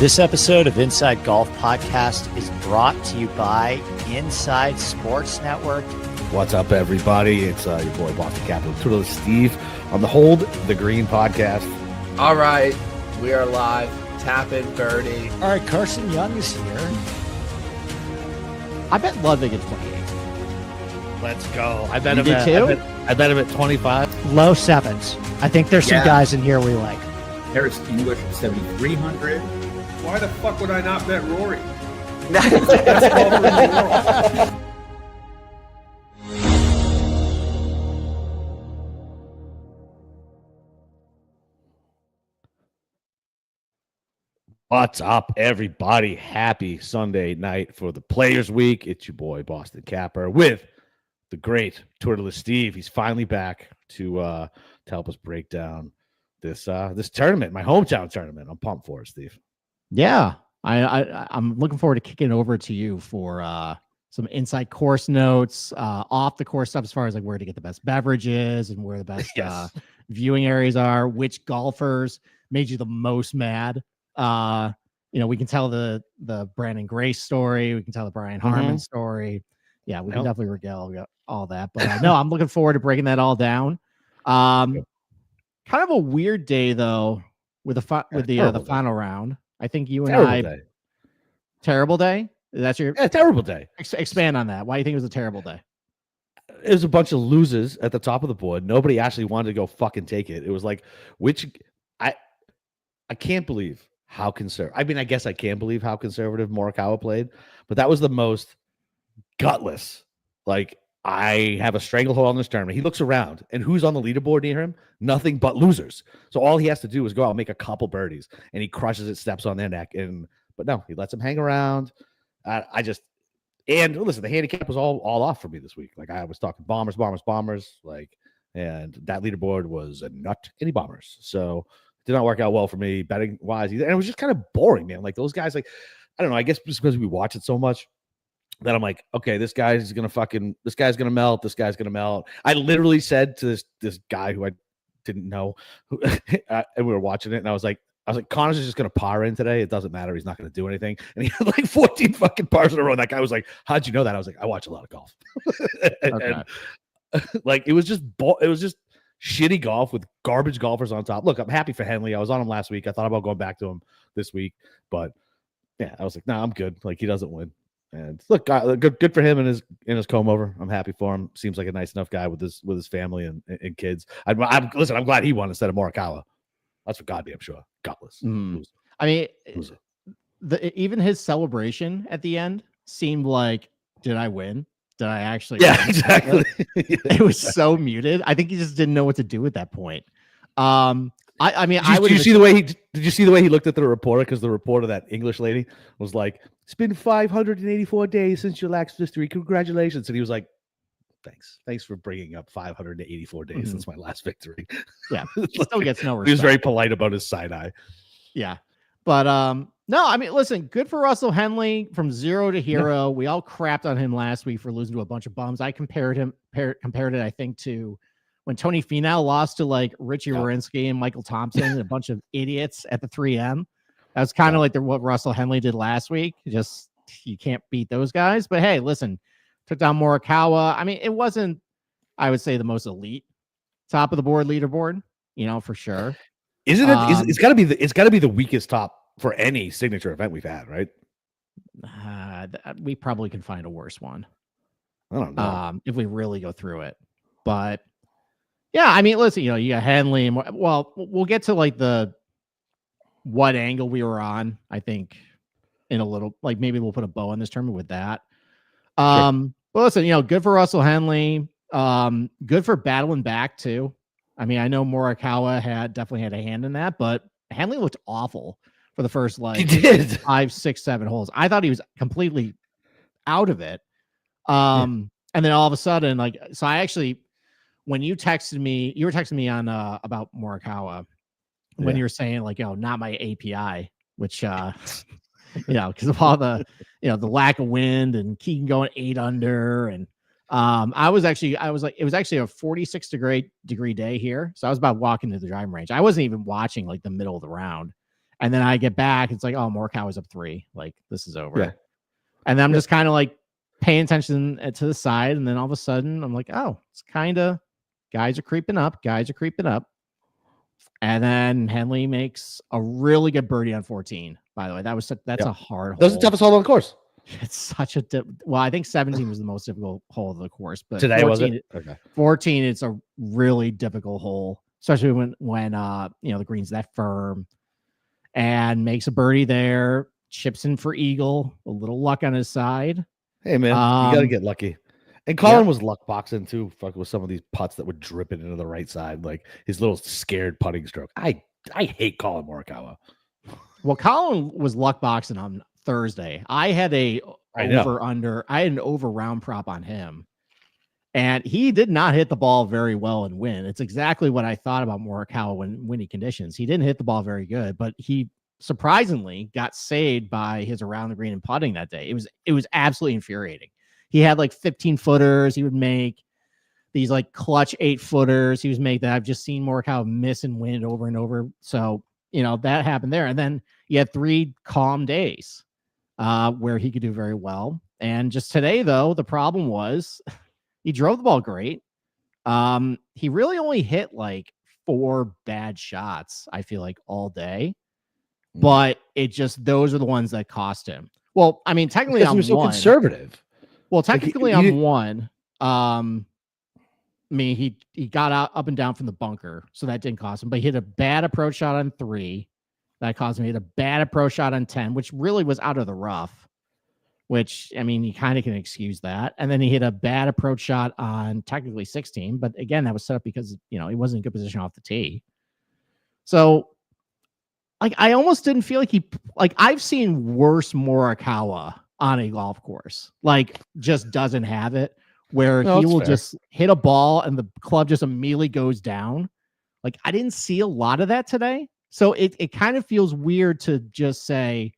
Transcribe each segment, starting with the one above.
This episode of Inside Golf Podcast is brought to you by Inside Sports Network. What's up, everybody? It's your boy Boston Capital Turtle Steve on the Hold the Green podcast. All right, we are live. Tap in, birdie. All right, Carson Young is here. I bet Ludwig at 28. Let's go. I bet You him did at, too? I bet him at 25. Low sevens. I think there's some guys in here we like. Harris English at 7,300. Why the fuck would I not bet Rory? What's up, everybody? Happy Sunday night for the Players Week. It's your boy Boston Capper with the great Turtle Steve. He's finally back to help us break down this tournament, my hometown tournament. I'm pumped for it, Steve. Yeah, I'm looking forward to kicking it over to you for some inside course notes, off the course stuff as far as like where to get the best beverages and where the best viewing areas are, which golfers made you the most mad. We can tell the Brandon Grace story, we can tell the Brian Harmon story. Yeah, we can definitely regale all that. But no, I'm looking forward to breaking that all down. Kind of a weird day though with the final round. I think you and terrible day. That's your terrible day. Expand on that. Why do you think it was a terrible day? It was a bunch of losers at the top of the board. Nobody actually wanted to go fucking take it. It was like, I can't believe how conservative. I mean, I guess I can believe how conservative Morikawa played, but that was the most gutless. Like, I have a stranglehold on this tournament. He looks around, and who's on the leaderboard near him? Nothing but losers. So all he has to do is go out and make a couple birdies, and he crushes it, steps on their neck. But no, he lets them hang around. And listen, the handicap was all off for me this week. Like, I was talking bombers, like, and that leaderboard was not any bombers. So it did not work out well for me betting wise either. And it was just kind of boring, man. Like, those guys, like, I don't know. I guess just because we watch it so much, that I'm like, okay, this guy's gonna melt. This guy's gonna melt. I literally said to this guy who I didn't know, and we were watching it, and I was like, Connor's just gonna par in today. It doesn't matter. He's not gonna do anything. And he had like 14 fucking pars in a row. And that guy was like, how'd you know that? I was like, I watch a lot of golf. and like, it was just shitty golf with garbage golfers on top. Look, I'm happy for Henley. I was on him last week. I thought about going back to him this week, but yeah, I was like, nah, I'm good. Like, he doesn't win. And look, good for him and his comb over. I'm happy for him. Seems like a nice enough guy with his family and kids. I'm glad he won instead of Morikawa. That's for goddamn sure. Gutless. I mean, even his celebration at the end seemed like, did I win? Did I actually? Yeah, win? exactly. It was so muted. I think he just didn't know what to do at that point. I mean, did you see the way he looked at the reporter? Because the reporter, that English lady, was like, "It's been 584 days since your last victory. Congratulations!" And he was like, "Thanks for bringing up 584 days since my last victory." Yeah, he still gets no respect. He was very polite about his side eye. Yeah, but no, I mean, listen, good for Russell Henley from zero to hero. Yeah. We all crapped on him last week for losing to a bunch of bums. I compared it, I think, to when Tony Finau lost to like Richie Warinsky and Michael Thompson and a bunch of idiots at the 3M. That was kind of like what Russell Henley did last week. Just, you can't beat those guys. But hey, listen, took down Morikawa. I mean, it wasn't, I would say, the most elite top of the board leaderboard, for sure. Isn't it? It's got to be the weakest top for any signature event we've had, right? We probably can find a worse one. I don't know if we really go through it. But yeah, I mean, listen, you got Henley, and we'll get to like what angle we were on. I think in a little, like, maybe we'll put a bow on this tournament with that. But listen, good for Russell Henley. Good for battling back too. I mean, I know Morikawa definitely had a hand in that, but Henley looked awful for the first he did 5, 6, 7 holes. I thought he was completely out of it. And then all of a sudden, like, so I actually, when you were texting me on about Morikawa when you were saying like, not my API, which because of all the the lack of wind and Keegan going 8 under, and it was actually a 46 degree day here, so I was about walking to the driving range. I wasn't even watching like the middle of the round, And then I get back, it's like, oh, Morikawa's up 3. Like, this is over. Yeah. And then I'm just kind of like paying attention to the side. And then all of a sudden, I'm like, oh, it's kind of guys are creeping up. And then Henley makes a really good birdie on 14. By the way, that's a hard hole. That's the toughest hole on the course. It's such a well, I think 17 was the most difficult hole of the course, but Today 14, was it? Okay. 14, it's a really difficult hole, especially when the green's that firm, and makes a birdie there, chips in for eagle, a little luck on his side. Hey man, you gotta get lucky. And Colin was luck boxing too, with some of these putts that would drip it into the right side, like his little scared putting stroke. I hate Colin Morikawa. Well, Colin was luck boxing on Thursday. I had an over round prop on him, and he did not hit the ball very well and win. It's exactly what I thought about Morikawa when winning conditions. He didn't hit the ball very good, but he surprisingly got saved by his around the green and putting that day. It was absolutely infuriating. He had like 15 footers. He would make these like clutch 8-footers. He was making that. I've just seen Morikawa miss and win over and over. So, that happened there. And then he had 3 calm days where he could do very well. And just today, though, the problem was he drove the ball great. He really only hit like 4 bad shots, I feel like, all day. But those are the ones that cost him. Well, I mean, technically, he was so conservative. Well, technically, on one, he got out up and down from the bunker, so that didn't cost him. But he hit a bad approach shot on 3, that cost him. He hit a bad approach shot on 10, which really was out of the rough. Which, I mean, you kind of can excuse that. And then he hit a bad approach shot on technically 16, but again, that was set up because he wasn't in good position off the tee. So, like, I almost didn't feel like I've seen worse Morikawa on a golf course, like just doesn't have it, where he will just hit a ball and the club just immediately goes down. Like, I didn't see a lot of that today. So it kind of feels weird to just say,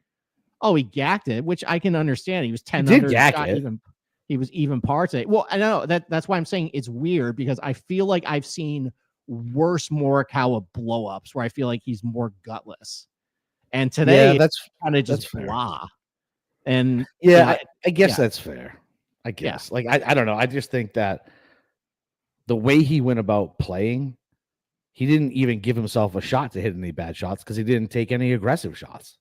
oh, he gacked it, which I can understand. He was 10 under. He was even par today. Well, I know that's why I'm saying it's weird, because I feel like I've seen worse Morikawa blow-ups where I feel like he's more gutless. And today, that's kind of just blah. And I guess that's fair. I guess. Like, I don't know. I just think that the way he went about playing, he didn't even give himself a shot to hit any bad shots because he didn't take any aggressive shots.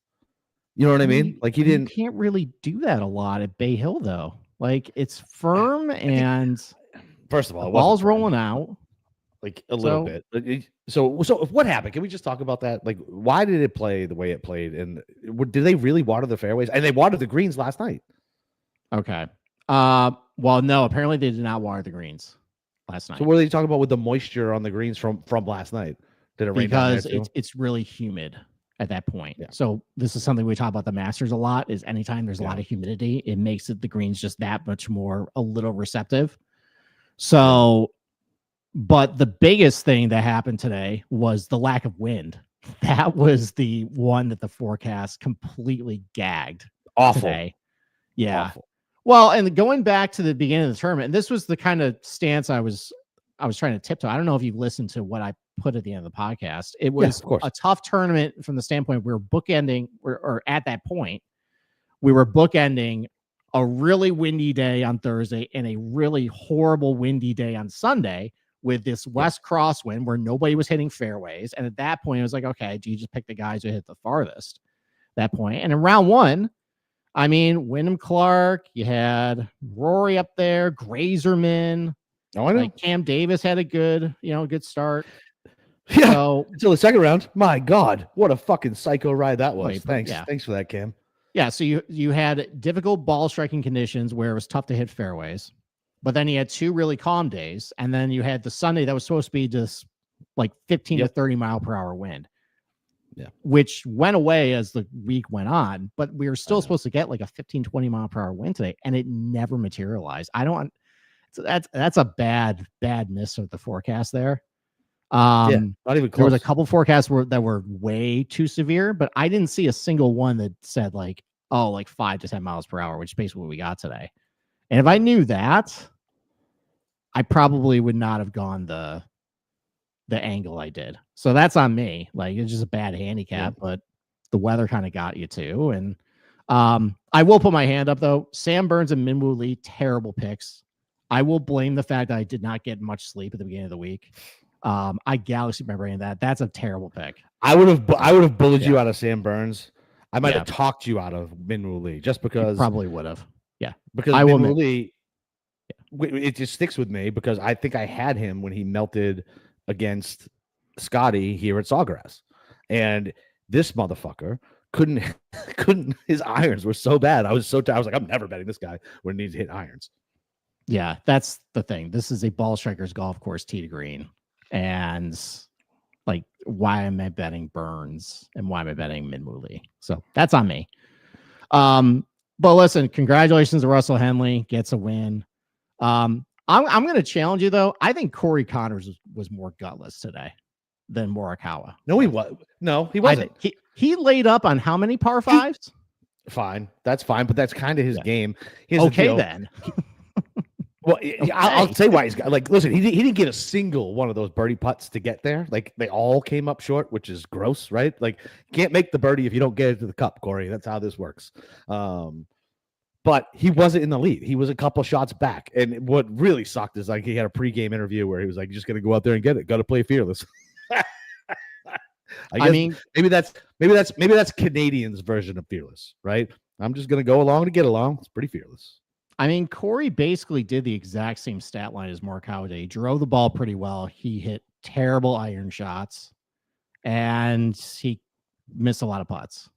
You know what I mean? Like, he didn't. You can't really do that a lot at Bay Hill, though. Like, it's firm and first of all, the ball's rolling out. Like a little bit. So what happened? Can we just talk about that? Like, why did it play the way it played? And did they really water the fairways? And they watered the greens last night. Okay. Well, no, apparently they did not water the greens last night. So what are they talking about with the moisture on the greens from last night? Did it rain? Because it's really humid at that point. Yeah. So this is something we talk about the Masters a lot, is anytime there's a lot of humidity, it makes the greens just that much more a little receptive. So but the biggest thing that happened today was the lack of wind. That was the one that the forecast completely gagged. Awful. Today. Yeah. Awful. Well, and going back to the beginning of the tournament, and this was the kind of stance I was trying to tiptoe. I don't know if you've listened to what I put at the end of the podcast. It was a tough tournament from the standpoint we were bookending, or at that point, we were bookending a really windy day on Thursday and a really horrible windy day on Sunday, with this west crosswind where nobody was hitting fairways. And at that point, it was like, okay, do you just pick the guys who hit the farthest at that point? And in round 1, I mean, Wyndham Clark, you had Rory up there, Grazerman. Oh, I know. Like, Cam Davis had a good start. Yeah. So, until the second round. My God, what a fucking psycho ride that was. Thanks. Yeah. Thanks for that, Cam. Yeah. So you had difficult ball striking conditions where it was tough to hit fairways. But then you had 2 really calm days. And then you had the Sunday that was supposed to be just like 15 to 30 mile per hour wind. Yeah. Which went away as the week went on. But we were still supposed to get like a 15, 20 mile per hour wind today. And it never materialized. That's a bad miss of the forecast there. Not even close. There was a couple forecasts that were way too severe, but I didn't see a single one that said like 5 to 10 miles per hour, which is basically what we got today. And if I knew that, I probably would not have gone the angle I did. So that's on me. Like, it's just a bad handicap, but the weather kind of got you too. And I will put my hand up though. Sam Burns and Minwoo Lee, terrible picks. I will blame the fact that I did not get much sleep at the beginning of the week. I galaxied my brain that. That's a terrible pick. I would have bullied you out of Sam Burns. I might have talked you out of Minwoo Lee just because. You probably would have. Yeah, because Minwoo Lee, it just sticks with me because I think I had him when he melted against Scotty here at Sawgrass, and this motherfucker couldn't. His irons were so bad. I was so tired. I was like, I'm never betting this guy when he needs to hit irons. Yeah, that's the thing. This is a ball striker's golf course, tee to green, and like, why am I betting Burns and why am I betting Minwoo Lee? So that's on me. But listen, congratulations to Russell Henley, gets a win. I'm going to challenge you though. I think Corey Connors was more gutless today than Morikawa. No, he was. No, he wasn't. He laid up on how many par fives? Fine, that's fine, but that's kind of his game. Okay, then. Well, I'll say why he's got, like, listen, he didn't get a single one of those birdie putts to get there. Like, they all came up short, which is gross, right? Like, you can't make the birdie if you don't get it to the cup, Corey. That's how this works. But he wasn't in the lead. He was a couple shots back. And what really sucked is, like, he had a pregame interview where he was like, you're just going to go out there and get it. Got to play fearless. I mean, maybe that's Canadians' version of fearless, right? I'm just going to go along to get along. It's pretty fearless. I mean, Corey basically did the exact same stat line as Morikawa did. He drove the ball pretty well. He hit terrible iron shots, and he missed a lot of putts.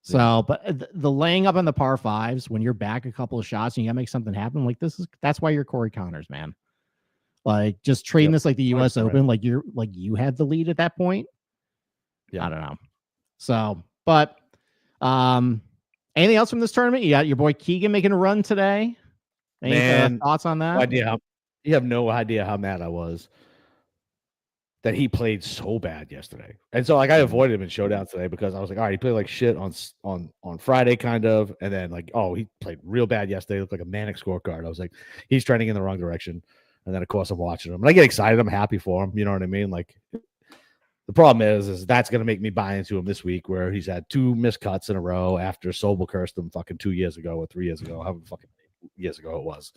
So, but the laying up on the par fives when you're back a couple of shots and you gotta make something happen, like that's why you're Corey Connors, man. Like, just treating this like the U.S. Open, like you had the lead at that point. Yeah, I don't know. So, but anything else from this tournament? You got your boy Keegan making a run today. Any thoughts on that? You have no idea how mad I was that he played so bad yesterday. And so, like, I avoided him in showdown today because I was like, all right, he played like shit on Friday, kind of, and then like, oh, he played real bad yesterday. It looked like a manic scorecard. I was like, he's trending in the wrong direction. And then of course I'm watching him, and I get excited. I'm happy for him. You know what I mean? Like, the problem is that's going to make me buy into him this week, where he's had 2 missed cuts in a row after Sobel cursed him fucking 2 years ago or 3 years ago, however fucking years ago it was.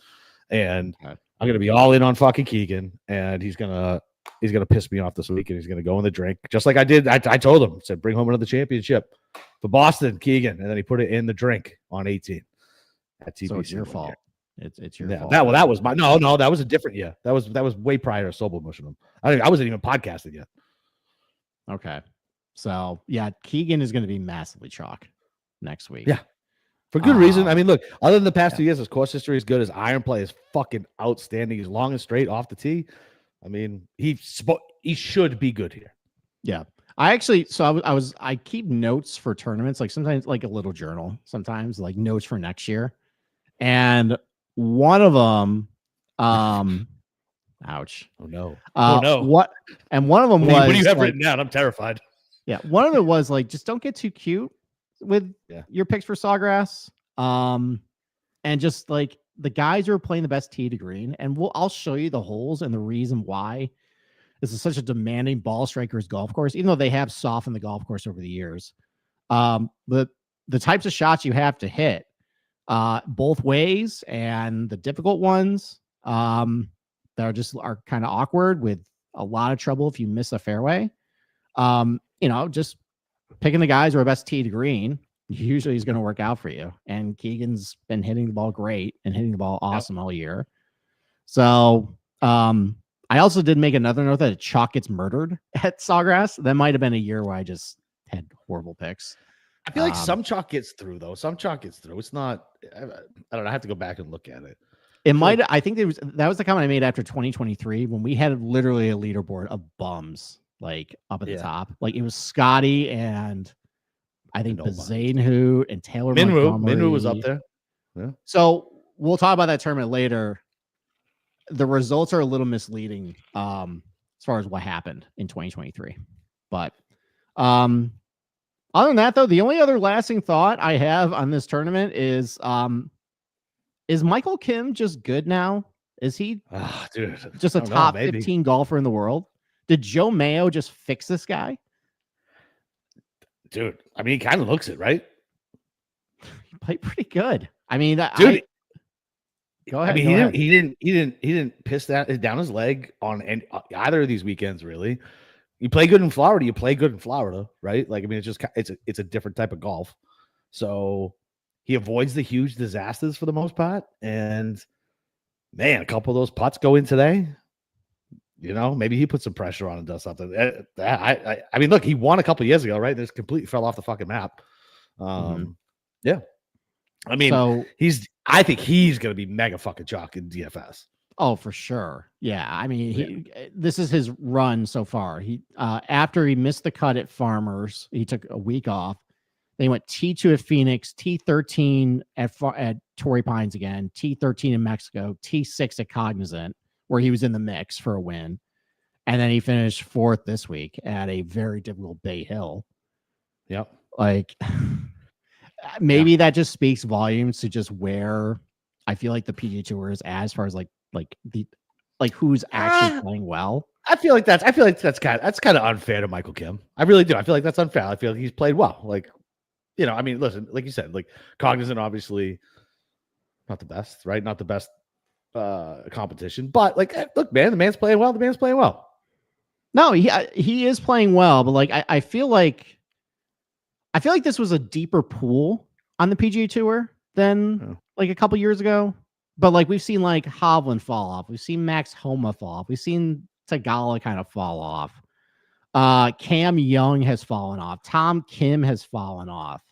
And I'm going to be all in on fucking Keegan, and he's going to piss me off this week, and he's going to go in the drink just like I did. I told him, said, bring home another championship for Boston, Keegan, and then he put it in the drink on 18 at TPC. So it's your fault. It's your fault. That was my no. That was a different year. That was way prior to Sobel mushing him. I wasn't even podcasting yet. Okay. So, yeah, Keegan is going to be massively chalk next week. Yeah. For good reason. I mean, look, other than the past 2 years, his course history is good. His iron play is fucking outstanding. He's long and straight off the tee. I mean, he should be good here. Yeah. I keep notes for tournaments, like sometimes like a little journal, sometimes like notes for next year. And one of them, ouch. Oh no. What? And one of them was. What do you have written down? I'm terrified. Yeah. One of it was like, just don't get too cute with your picks for Sawgrass. And just like the guys who are playing the best tee to green, and I'll show you the holes and the reason why this is such a demanding ball strikers golf course, even though they have softened the golf course over the years. The types of shots you have to hit both ways, and the difficult ones that are kind of awkward with a lot of trouble if you miss a fairway. Just picking the guys who are best tee to green usually is going to work out for you. And Keegan's been hitting the ball great and hitting the ball awesome all year. So I also did make another note that chalk gets murdered at Sawgrass. That might have been a year where I just had horrible picks. I feel like some chalk gets through, though. Some chalk gets through. It's not. I don't know. I have to go back and look at it. It might. I think that was the comment I made after 2023 when we had literally a leaderboard of bums like up at the top. Like, it was Scotty and I think Bazane and Taylor Minwoo was up there. Yeah. So we'll talk about that tournament later. The results are a little misleading as far as what happened in 2023. But other than that, though, the only other lasting thought I have on this tournament is Michael Kim just good now? Is he just a top 15 golfer in the world? Did Joe Mayo just fix this guy? dude. I mean, he kind of looks it, right? He played pretty good. I mean, Dude. Go ahead. I mean, go ahead. he didn't piss down his leg on either of these weekends. Really, you play good in Florida. You play good in Florida, right? Like, I mean, it's a different type of golf. So he avoids the huge disasters for the most part. And man, a couple of those putts go in today. You know, maybe he puts some pressure on and does something. I mean, look, he won a couple of years ago, right? This completely fell off the fucking map. Yeah. I mean, I think he's going to be mega fucking chalk in DFS. Oh, for sure. Yeah. I mean, this is his run so far. He after he missed the cut at Farmers, he took a week off. Then he went T2 at Phoenix, T13 at Torrey Pines again, T13 in Mexico, T6 at Cognizant, where he was in the mix for a win. And then he finished 4th this week at a very difficult Bay Hill. Yep. Like, maybe that just speaks volumes to just where I feel like the PGA Tour is as far as like who's actually playing well. I feel like that's kind of unfair to Michael Kim. I really do. I feel like that's unfair. I feel like he's played well. Like, you know, I mean, listen, like you said, like Cognizant, obviously not the best, right? Not the best competition, but like, look, man, the man's playing well. The man's playing well. No, he is playing well, but like I feel like this was a deeper pool on the PGA Tour than like a couple years ago. But like we've seen like Hovland fall off, we've seen Max Homa fall off, we've seen Tagala kind of fall off. Cam Young has fallen off. Tom Kim has fallen off.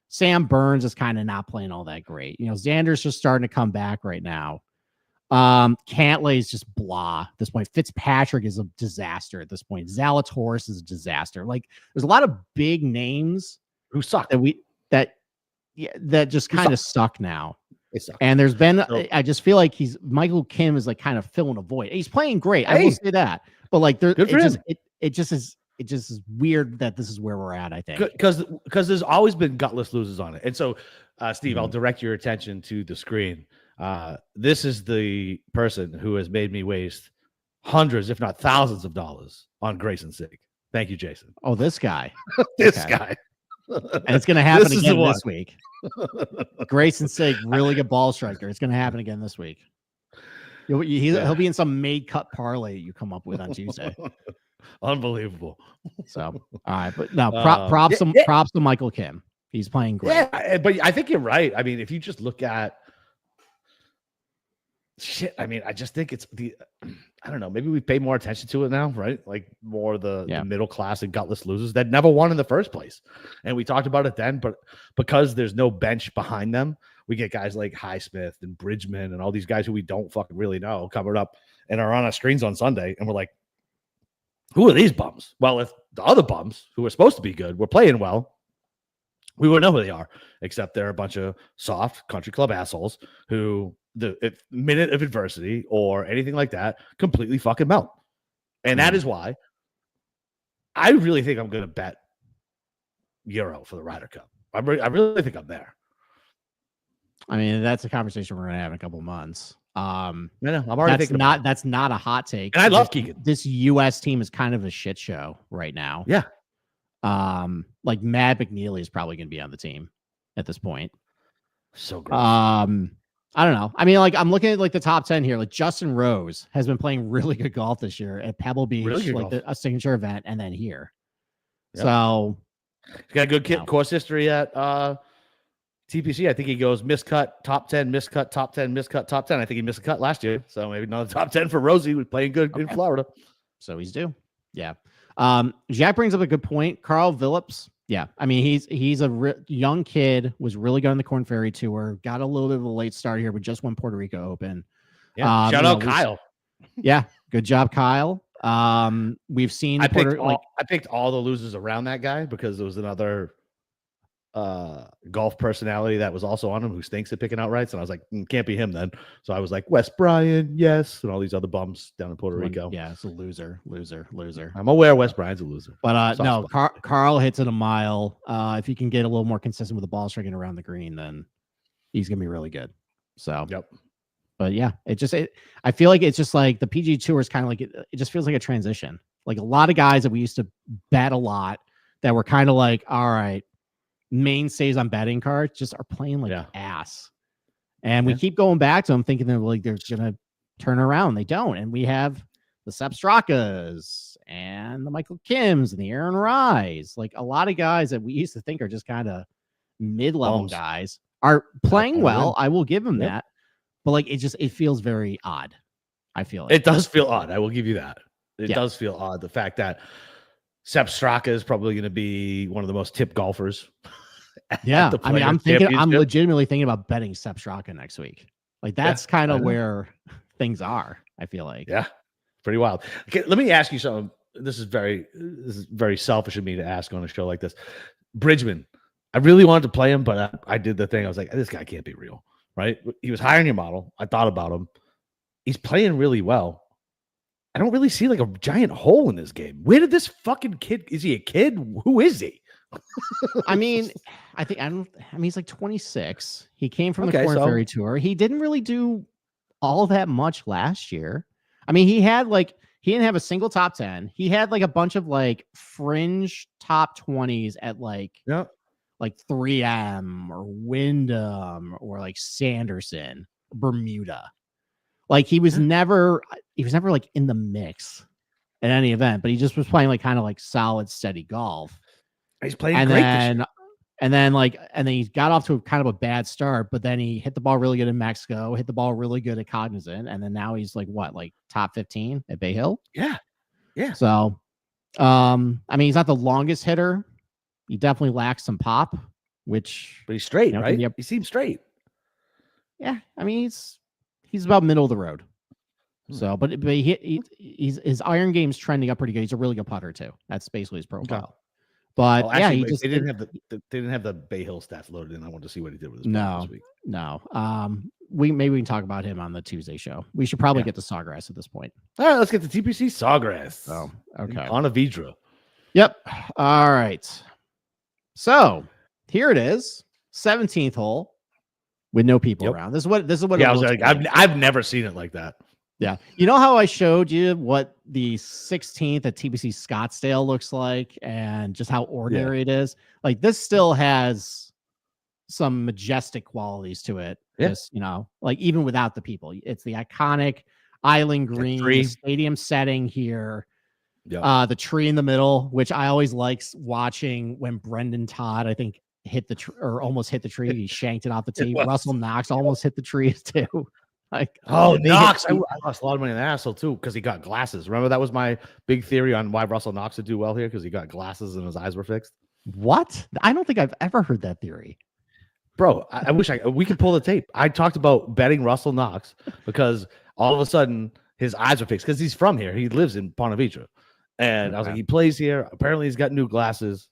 Sam Burns is kind of not playing all that great. You know, Xander's just starting to come back right now. Cantlay is just blah at this point. Fitzpatrick is a disaster at this point. Zalatoris is a disaster. Like, there's a lot of big names who suck that just kind of suck now. They suck. And there's been, I just feel like Michael Kim is like kind of filling a void. He's playing great. I will say that, but like it just is weird that this is where we're at. I think because there's always been gutless losers on it. And so, Steve, I'll direct your attention to the screen. This is the person who has made me waste hundreds, if not thousands of dollars on Grayson Sig. Thank you, Jason. Oh, this guy. This guy. And it's going to happen again this week. Grayson Sig, really good ball striker. It's going to happen again this week. He'll be in some made cut parlay you come up with on Tuesday. Unbelievable. So, all right, but no, props to Michael Kim. He's playing great. Yeah, but I think you're right. I mean, if you just look at shit, I mean, I just think it's I don't know, maybe we pay more attention to it now, right? Like more the middle class and gutless losers that never won in the first place. And we talked about it then, but because there's no bench behind them, we get guys like Highsmith and Bridgman and all these guys who we don't fucking really know covered up and are on our screens on Sunday. And we're like, who are these bums? Well, if the other bums who are supposed to be good were playing well, we wouldn't know who they are, except they're a bunch of soft country club assholes who the minute of adversity or anything like that completely fucking melt. And that is why I really think I'm going to bet Euro for the Ryder Cup. I really think I'm there. I mean, that's a conversation we're going to have in a couple of months. I'm already thinking that's not a hot take. And I love Keegan. This U.S. team is kind of a shit show right now. Yeah. Like Matt McNeely is probably going to be on the team at this point. So great. I don't know. I mean, like I'm looking at like the top 10 here. Like Justin Rose has been playing really good golf this year at Pebble Beach, like a signature event, and then here. Yep. So he's got a good course history at TPC. I think he goes miscut, top 10, miscut, top 10, miscut, top 10. I think he missed a cut last year. So maybe another top 10 for Rosie, who's playing good in Florida. So he's due. Yeah. Jack brings up a good point. Carl Phillips. Yeah. I mean, he's a young kid, was really good on the Corn Ferry Tour, got a little bit of a late start here, but just won Puerto Rico Open. Yeah. Shout out Kyle. Yeah. Good job, Kyle. We've seen I picked all the losers around that guy because there was another golf personality that was also on him who stinks at picking out rights, and I was like, can't be him then. So I was like, Wes Bryant, yes, and all these other bums down in Puerto Rico. Yeah, it's a loser. I'm aware Wes Bryant's a loser, but no, Carl hits it a mile. If he can get a little more consistent with the ball striking around the green, then he's gonna be really good. So yep. But yeah, I feel like it's just like the PGA Tour is kind of like it just feels like a transition. Like a lot of guys that we used to bet a lot that were kind of like, all right, mainstays on betting cards just are playing like ass. And we keep going back to them thinking that like they're going to turn around. They don't. And we have the Sepp Strakas and the Michael Kims and the Aaron Rise. Like a lot of guys that we used to think are just kind of mid-level guys are playing well. I will give them that. But like it feels very odd. I feel like it does feel odd. I will give you that. It does feel odd. The fact that Sepp Straka is probably going to be one of the most tipped golfers. Yeah. I mean, I'm legitimately thinking about betting Sepp Straka next week. Like that's kind of where things are, I feel like. Yeah. Pretty wild. Okay, let me ask you something. This is very selfish of me to ask on a show like this. Bridgman, I really wanted to play him, but I did the thing. I was like, this guy can't be real, right? He was higher than your model. I thought about him. He's playing really well. I don't really see like a giant hole in this game. Where did this fucking kid? Is he a kid? Who is he? I mean, he's like 26. He came from the Corn Ferry Tour. He didn't really do all that much last year. I mean, he didn't have a single top 10. He had like a bunch of like fringe top 20s at like 3M or Wyndham or like Sanderson, Bermuda. Like he was never like in the mix at any event, but he just was playing like kind of like solid, steady golf. He's playing great. And then he got off to kind of a bad start, but then he hit the ball really good in Mexico, hit the ball really good at Cognizant, and then now he's like top 15 at Bay Hill? Yeah. Yeah. So I mean, he's not the longest hitter. He definitely lacks some pop, but he's straight, right? He seems straight. Yeah. I mean, he's about middle of the road. So, but his iron game's trending up pretty good. He's a really good putter too. That's basically his profile. Okay. But they didn't have the Bay Hill stats loaded in. I wanted to see what he did with his this week. No. We can talk about him on the Tuesday show. We should probably get to Sawgrass at this point. All right, let's get to TPC Sawgrass. Oh, okay. On a Vidra. Yep. All right. So here it is, 17th hole with no people around. This is what. Yeah, I was like, I've never seen it like that. Yeah. You know how I showed you what the 16th at TPC Scottsdale looks like and just how ordinary it is? Like this still has some majestic qualities to it. Yeah. Just, like even without the people, it's the iconic island green, the stadium setting here. Yeah. The tree in the middle, which I always liked watching when Brendan Todd, I think, hit the tree or almost hit the tree. He shanked it off the tee. Russell Knox almost hit the tree too. Like, Knox! I lost a lot of money in the asshole too because he got glasses. Remember that was my big theory on why Russell Knox would do well here because he got glasses and his eyes were fixed. What? I don't think I've ever heard that theory, bro. I wish we could pull the tape. I talked about betting Russell Knox because all of a sudden his eyes were fixed because he's from here. He lives in Ponte Vedra, and I was like, he plays here. Apparently, he's got new glasses.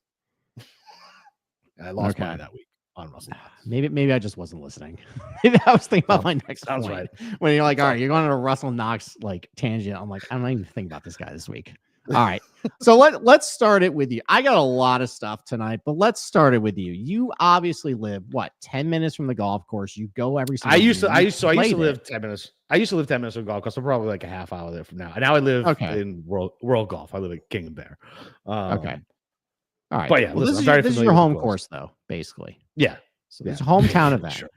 And I lost money that week on Russell Knox. Maybe I just wasn't listening. Maybe I was thinking about my next point. Right. When you're like, all right, you're going on a Russell Knox like tangent. I'm like, I'm not even thinking about this guy this week. All right. So let's start it with you. I got a lot of stuff tonight, but let's start it with you. You obviously live 10 minutes from the golf course. You go every single day. I used to live 10 minutes. I used to live 10 minutes from golf course. I'm probably like a half hour there from now. And now I live in World Golf. I live at King and Bear. Okay. All right. But yeah, this is your home course though, basically. Yeah. So it's a hometown event. Sure.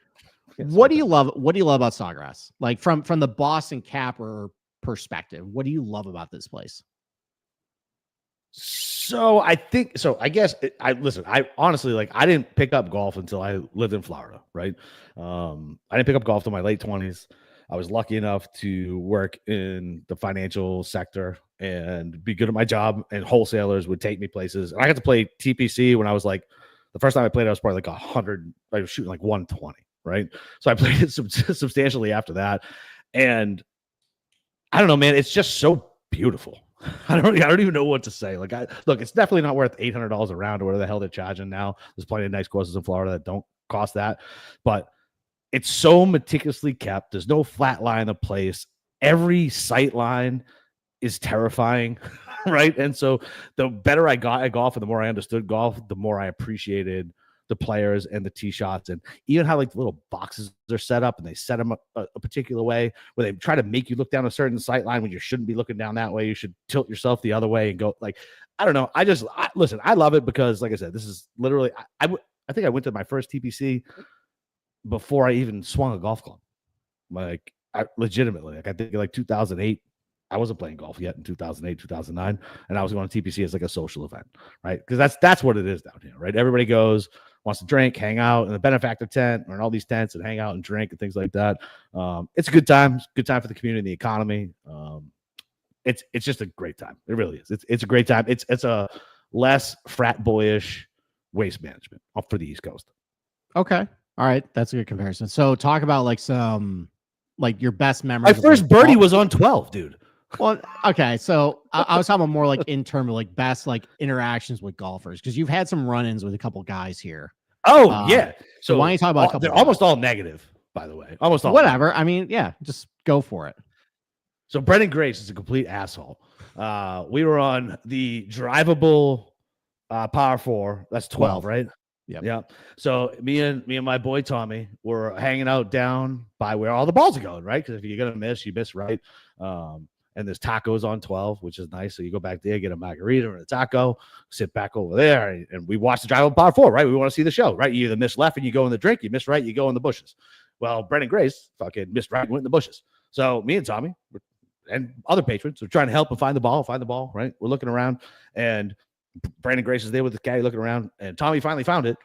What do you love? What do you love about Sawgrass? Like from the Boston Capper perspective, what do you love about this place? So I guess I honestly I didn't pick up golf until I lived in Florida, right? I didn't pick up golf till my late 20s. I was lucky enough to work in the financial sector and be good at my job, and wholesalers would take me places. And I got to play TPC when I was the first time I played, I was probably 100. I was shooting 120, right? So I played it substantially after that. And I don't know, man, it's just so beautiful. I don't even know what to say. Look, it's definitely not worth $800 a round or whatever the hell they're charging now. There's plenty of nice courses in Florida that don't cost that, but it's so meticulously kept. There's no flat line in the place. Every sight line is terrifying, right? And so the better I got at golf and the more I understood golf, the more I appreciated the players and the tee shots, and even how like the little boxes are set up, and they set them up a particular way where they try to make you look down a certain sight line when you shouldn't be looking down that way. You should tilt yourself the other way and go like, I don't know. Listen, I love it because, like I said, this is literally, I think I went to my first TPC before I even swung a golf club. Like, legitimately, like I think like 2008, I wasn't playing golf yet in 2008, 2009, and I was going to TPC as like a social event, right? Because that's what it is down here, right? Everybody goes, wants to drink, hang out in the benefactor tent or in all these tents and hang out and drink and things like that. It's a good time. It's a good time for the community and the economy. It's just a great time. It really is. It's a great time. It's a less frat boyish waste management for the East Coast. Okay. All right. That's a good comparison. So talk about like some, like your best memories. My first birdie was on 12, dude. Well, okay. So I was talking about more like in terms of like best like interactions with golfers, because you've had some run-ins with a couple guys here. Oh, yeah. So why don't you talk about a couple? They're almost all negative, by the way. Almost all. Whatever. I mean, yeah, just go for it. So Brendan Grace is a complete asshole. We were on the drivable par 4. That's 12, right? Yep. Yeah. So me and my boy Tommy were hanging out down by where all the balls are going, right? Because if you're gonna miss, you miss right. And there's tacos on 12, which is nice. So you go back there, get a margarita or a taco, sit back over there, and we watch the drivable par 4, right? We want to see the show, right? You either miss left and you go in the drink, you miss right, you go in the bushes. Well, Brendan Grace fucking missed right, went in the bushes. So me and Tommy and other patrons are trying to help him find the ball, right? We're looking around, and Brandon Grace is there with the guy looking around, and Tommy finally found it.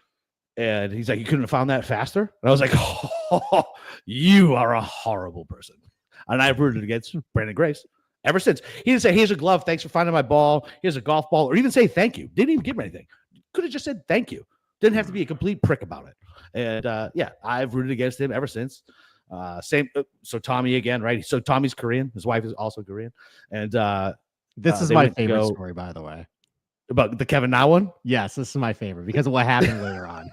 And he's like, "You couldn't have found that faster?" And I was like, "Oh, you are a horrible person." And I've rooted against Brandon Grace ever since. He didn't say, "Here's a glove. Thanks for finding my ball. Here's a golf ball," or even say thank you. Didn't even give him anything. Could have just said thank you. Didn't have to be a complete prick about it. And yeah, I've rooted against him ever since. So Tommy again, right? So Tommy's Korean. His wife is also Korean. And this is my favorite story, by the way. About the Kevin Na one? Yes, this is my favorite because of what happened later on.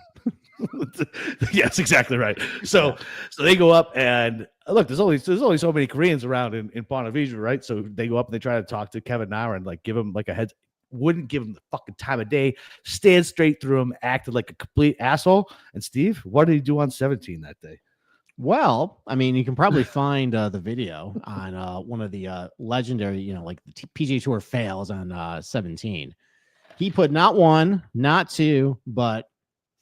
Yes, exactly right. So they go up, and look, there's only so many Koreans around in Ponte Vedra, right? So they go up and they try to talk to Kevin Na and like give him like a head. Wouldn't give him the fucking time of day. Stand straight through him, acted like a complete asshole. And Steve, what did he do on 17 that day? Well, I mean, you can probably find the video on one of the legendary, like the PGA Tour fails on 17. He put not one, not two, but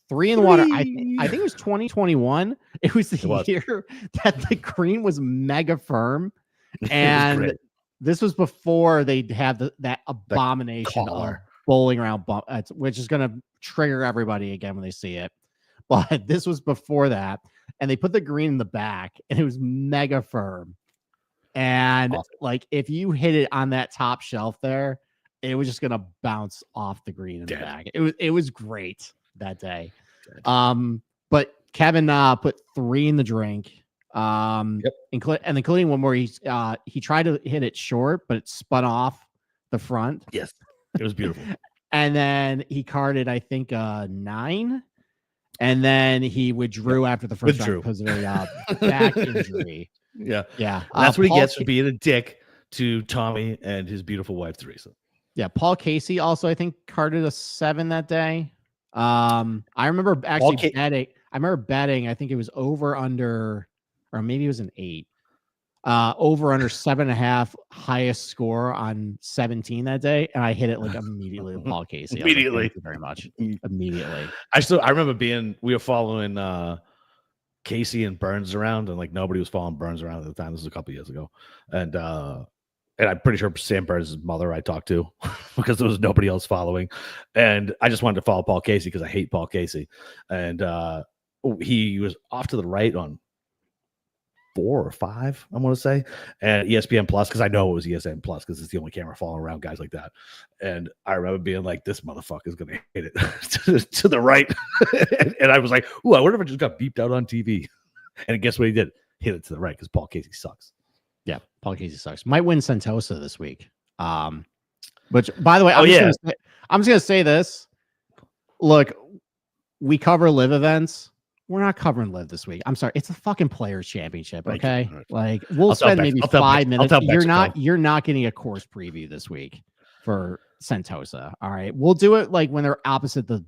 3 in the water. I think it was 2021. It was the year that the green was mega firm, and this was before they'd have that abomination of bowling around bump, which is going to trigger everybody again when they see it. But this was before that, and they put the green in the back, and it was mega firm. And like if you hit it on that top shelf there, it was just gonna bounce off the green in the back. It was great that day. But Kevin put 3 in the drink. Including one where he tried to hit it short, but it spun off the front. Yes, it was beautiful. And then he carded, I think, 9. And then he withdrew after the first round because of a back injury. Yeah. Yeah. That's what he gets for being a dick to Tommy and his beautiful wife, Teresa. Yeah. Paul Casey also, I think, carded a 7 that day. I remember actually betting. I remember betting, I think it was over under, or maybe it was an 8. Over under 7.5 highest score on 17 that day, and I hit it like immediately with Paul Casey. Immediately, like, thank you very much. Immediately. I remember we were following Casey and Burns around, and like nobody was following Burns around at the time. This was a couple years ago, and I'm pretty sure Sam Burns' mother I talked to because there was nobody else following, and I just wanted to follow Paul Casey because I hate Paul Casey, and he was off to the right on 4 or 5, I'm going to say, and ESPN Plus, because I know it was ESPN Plus because it's the only camera following around guys like that. And I remember being like, this motherfucker is going to hit it to the right. And I was like, ooh, I wonder if it just got beeped out on TV. And guess what he did? Hit it to the right because Paul Casey sucks. Yeah, Paul Casey sucks. Might win Sentosa this week. Which, by the way, I'm just going to say this. Look, we cover live events. We're not covering live this week. I'm sorry. It's a fucking Players Championship. Okay. Like we'll spend maybe 5 minutes. You're not getting a course preview this week for Sentosa. All right. We'll do it like when they're opposite the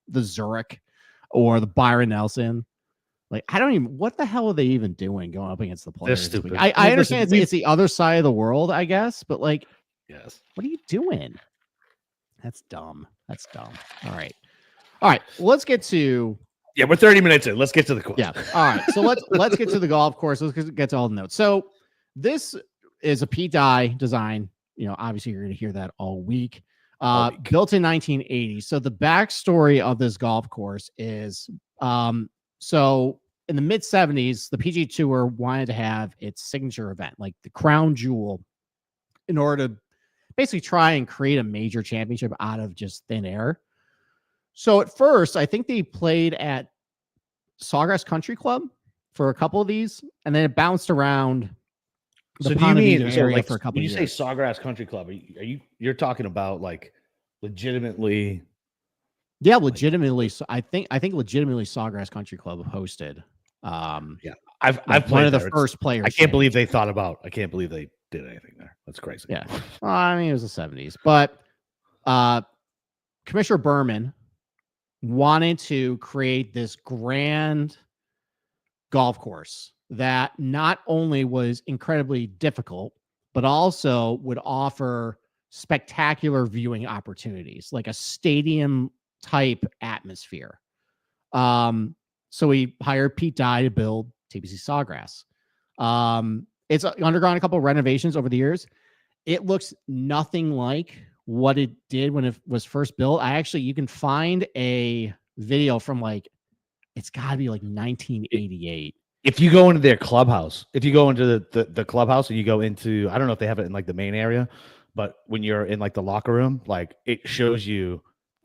the Zurich or the Byron Nelson. Like, I don't even, what the hell are they even doing going up against the players? They're stupid. I understand it's the other side of the world, I guess, but like, yes. what are you doing? That's dumb. That's dumb. All right. All right. Let's get to. Yeah, we're 30 minutes in. Let's get to the course. Yeah. All right. So let's get to the golf course. Let's get to all the notes. So this is a Pete Dye design. You know, obviously you're going to hear that all week. Built in 1980. So the backstory of this golf course is, so in the mid 70s, the PGA Tour wanted to have its signature event, like the crown jewel, in order to basically try and create a major championship out of just thin air. So at first, I think they played at Sawgrass Country Club for a couple of these, and then it bounced around the Ponte Vedra area for a couple of years. When you say Sawgrass Country Club, you're talking about like legitimately? Yeah, legitimately. So I think legitimately Sawgrass Country Club hosted. Yeah, I've like one of the first players. I can't believe they did anything there. That's crazy. Yeah, well, I mean it was the 70s, but Commissioner Berman wanted to create this grand golf course that not only was incredibly difficult, but also would offer spectacular viewing opportunities, like a stadium type atmosphere. So we hired Pete Dye to build TPC Sawgrass. It's undergone a couple of renovations over the years. It looks nothing like what it did when it was first built. You can find a video from like, it's got to be like 1988. If you go into their clubhouse, if you go into the clubhouse and you go into, I don't know if they have it in like the main area, but when you're in like the locker room, like it shows you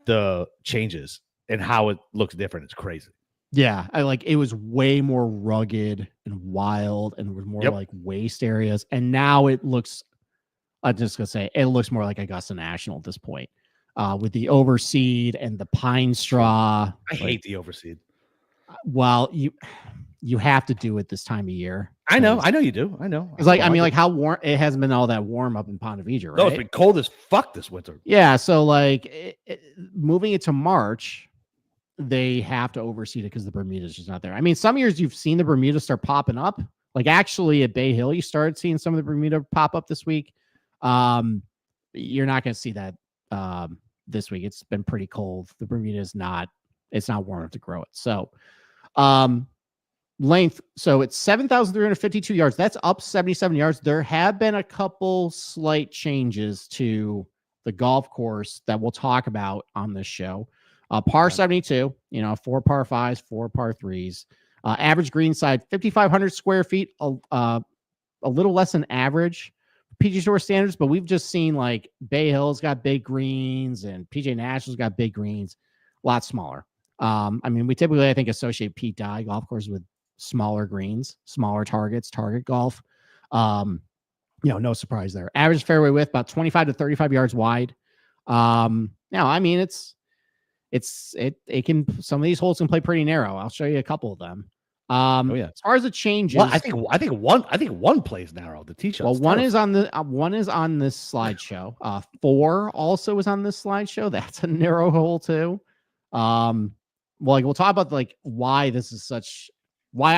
the changes and how it looks different. It's crazy. Yeah, it was way more rugged and wild and with more like waste areas. And now it looks, I'm just gonna say, it looks more like Augusta National at this point, with the overseed and the pine straw. I hate the overseed. Well, you have to do it this time of year. I know you do. I know. It's like, I mean, like how warm it hasn't been all that warm up in Ponte Vedra, right? No, it's been cold as fuck this winter. Yeah, so like moving it to March, they have to overseed it because the Bermuda's just not there. I mean, some years you've seen the Bermuda start popping up. Like actually at Bay Hill, you started seeing some of the Bermuda pop up this week. You're not going to see that this week. It's been pretty cold. The Bermuda is not. It's not warm enough to grow it. So, length. So it's 7,352 yards. That's up 77 yards. There have been a couple slight changes to the golf course that we'll talk about on this show. Par 72, 4 par 5s, 4 par 3s. Average green side, 5,500 square feet, a little less than average PGA Tour standards, but we've just seen like Bay Hill's got big greens and PGA National's got big greens, a lot smaller. I mean, we typically, I think, associate Pete Dye golf course with smaller greens, smaller targets, target golf. No surprise there. Average fairway width, about 25 to 35 yards wide. Now, I mean, it can, some of these holes can play pretty narrow. I'll show you a couple of them. As far as the changes, well, I think one plays narrow. The tee shot. Well, one is on this slideshow. 4 also is on this slideshow. That's a narrow hole too. We'll talk about like why I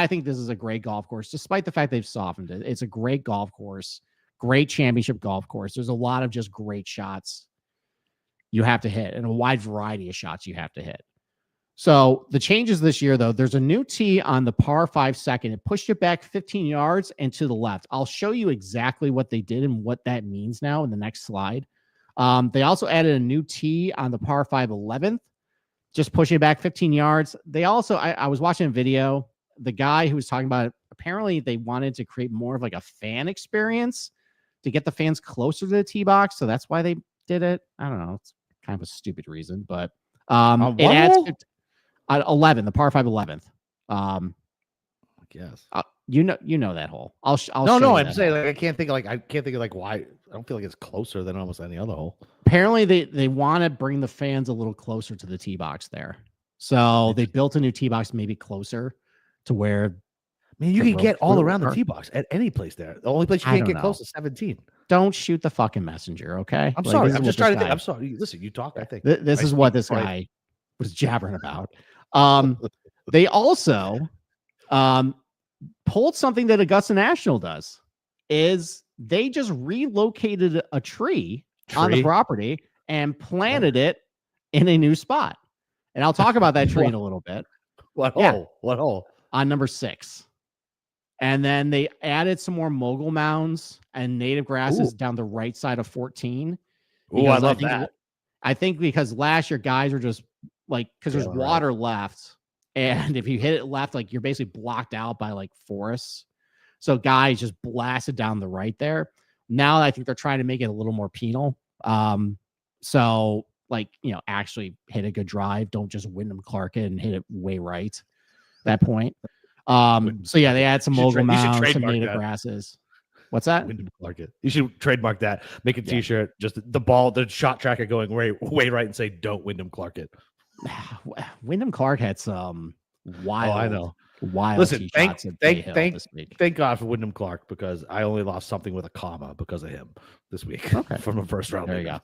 think this is a great golf course, despite the fact they've softened it. It's a great golf course, great championship golf course. There's a lot of just great shots you have to hit and a wide variety of shots you have to hit. So the changes this year, though, there's a new tee on the par 5 second. It pushed it back 15 yards and to the left. I'll show you exactly what they did and what that means now in the next slide. They also added a new tee on the par 5 11th, just pushing it back 15 yards. They also, I was watching a video. The guy who was talking about it, apparently they wanted to create more of like a fan experience to get the fans closer to the tee box. So that's why they did it. I don't know. It's kind of a stupid reason, but it adds 11, the par 5 11th. I guess you know that hole. I'll no. I'm saying like I can't think of like why. I don't feel like it's closer than almost any other hole. Apparently they want to bring the fans a little closer to the tee box there, so they built a new tee box maybe closer to where. I mean, you can get all around the tee box at any place there. The only place you can't get close is 17. Don't shoot the fucking messenger, okay? I'm sorry. I'm just trying to think. I'm sorry. Listen, you talk. I think this is what this guy was jabbering about. They also pulled something that Augusta National does, is they just relocated a tree on the property and planted it in a new spot. And I'll talk about that tree in a little bit. What hole? What hole? On number 6. And then they added some more mogul mounds and native grasses down the right side of 14. Oh, I love that. I think because last year guys were just like, because there's water left. And if you hit it left, like you're basically blocked out by like forests. So guys just blasted down the right there. Now I think they're trying to make it a little more penal. So like, actually hit a good drive. Don't just Wyndham Clark it and hit it way right at that point. So yeah, they add some mogul mounds, some native grasses. What's that? Wyndham Clark it. You should trademark that. Make a t-shirt, just the shot tracker going way right and say, don't Wyndham Clark it. Wyndham Clark had some wild, I know. Wild. Listen, thank God for Wyndham Clark, because I only lost something with a comma because of him this week from a first round. There you go.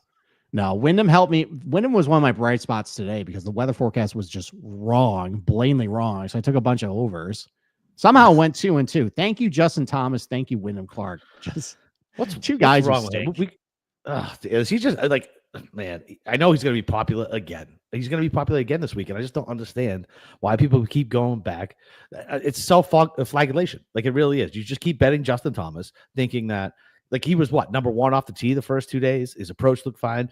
No, Wyndham helped me. Wyndham was one of my bright spots today because the weather forecast was just wrong, blatantly wrong. So I took a bunch of overs. Somehow went 2-2. Thank you, Justin Thomas. Thank you, Wyndham Clark. Just two guys wrong with him. Is he just like, man, I know he's going to be popular again. He's going to be popular again this week, and I just don't understand why people keep going back. It's self-flagellation. Like, it really is. You just keep betting Justin Thomas, thinking that, like, he was number 1 off the tee the first 2 days. His approach looked fine.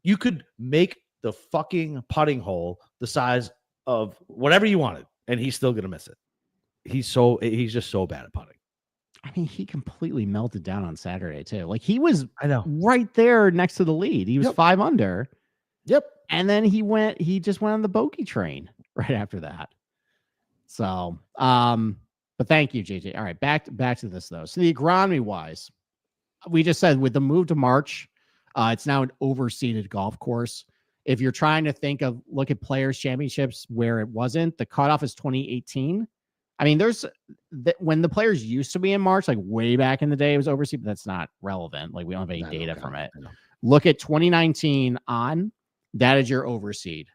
You could make the fucking putting hole the size of whatever you wanted, and he's still going to miss it. He's just so bad at putting. I mean, he completely melted down on Saturday too. Like, he was right there next to the lead. He was 5 under. Yep. And then he just went on the bogey train right after that. So, but thank you, JJ. All right, back to this though. So the agronomy wise, we just said with the move to March, it's now an overseeded golf course. If you're trying to look at Players Championships where it wasn't, the cutoff is 2018. I mean, when the Players used to be in March, like way back in the day, it was overseas, but that's not relevant. Like, we don't have any data from it. Look at 2019 on. That is your overseed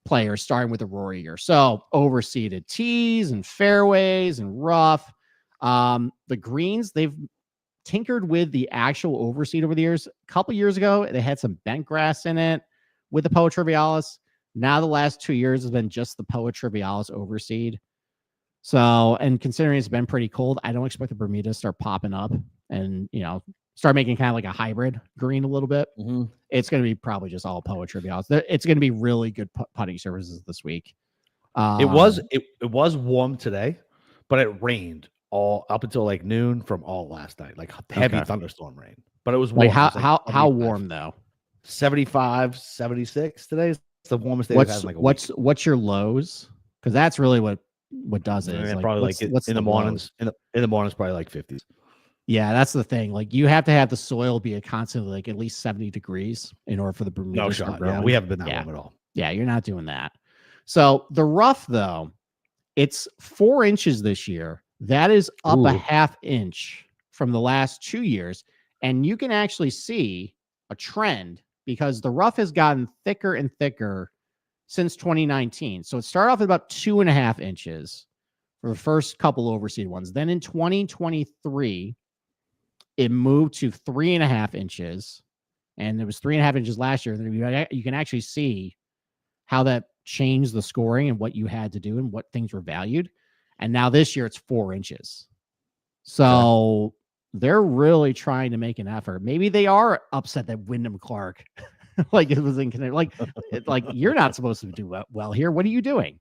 players, starting with the Rory year. So overseeded tees and fairways and rough. The greens, they've tinkered with the actual overseed over the years. A couple years ago, they had some bent grass in it with the Poa Trivialis. Now the last 2 years has been just the Poa Trivialis overseed. So, and considering it's been pretty cold, I don't expect the Bermuda to start popping up and, start making kind of like a hybrid green a little bit. Mm-hmm. It's going to be probably just all Poa Trivialis. It's going to be really good putting services this week. It was warm today, but it rained all up until like noon from all last night, like heavy thunderstorm rain. But it was warm. Like how warm though? 75, 76 today. It's the warmest day we've had in like a week. What's your lows? Because that's really what does it. Like, probably what's in the mornings. In the mornings, probably like 50s. Yeah, that's the thing. Like, you have to have the soil be a constantly like at least 70 degrees in order for the Bermuda to start growing. We haven't been that warm at all. Yeah, you're not doing that. So the rough though, it's 4 inches this year. That is up a half inch from the last 2 years. And you can actually see a trend because the rough has gotten thicker and thicker since 2019. So it started off at about 2.5 inches for the first couple overseed ones. Then in 2023, it moved to 3.5 inches. And it was 3.5 inches last year. Then you can actually see how that changed the scoring and what you had to do and what things were valued. And now this year it's 4 inches. So they're really trying to make an effort. Maybe they are upset that Wyndham Clark, like it was in like you're not supposed to do well here. What are you doing?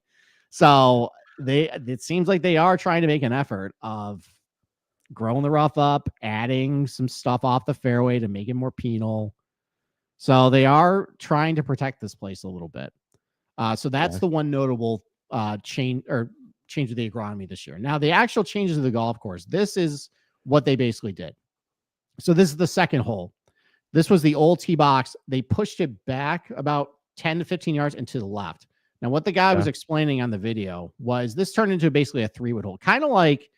So it seems like they are trying to make an effort of growing the rough up, adding some stuff off the fairway to make it more penal. So they are trying to protect this place a little bit. So that's the one notable change of the agronomy this year. Now, the actual changes of the golf course, this is what they basically did. So this is the second hole. This was the old tee box. They pushed it back about 10 to 15 yards and to the left. Now, what the guy was explaining on the video was this turned into basically a 3-wood hole, kind of like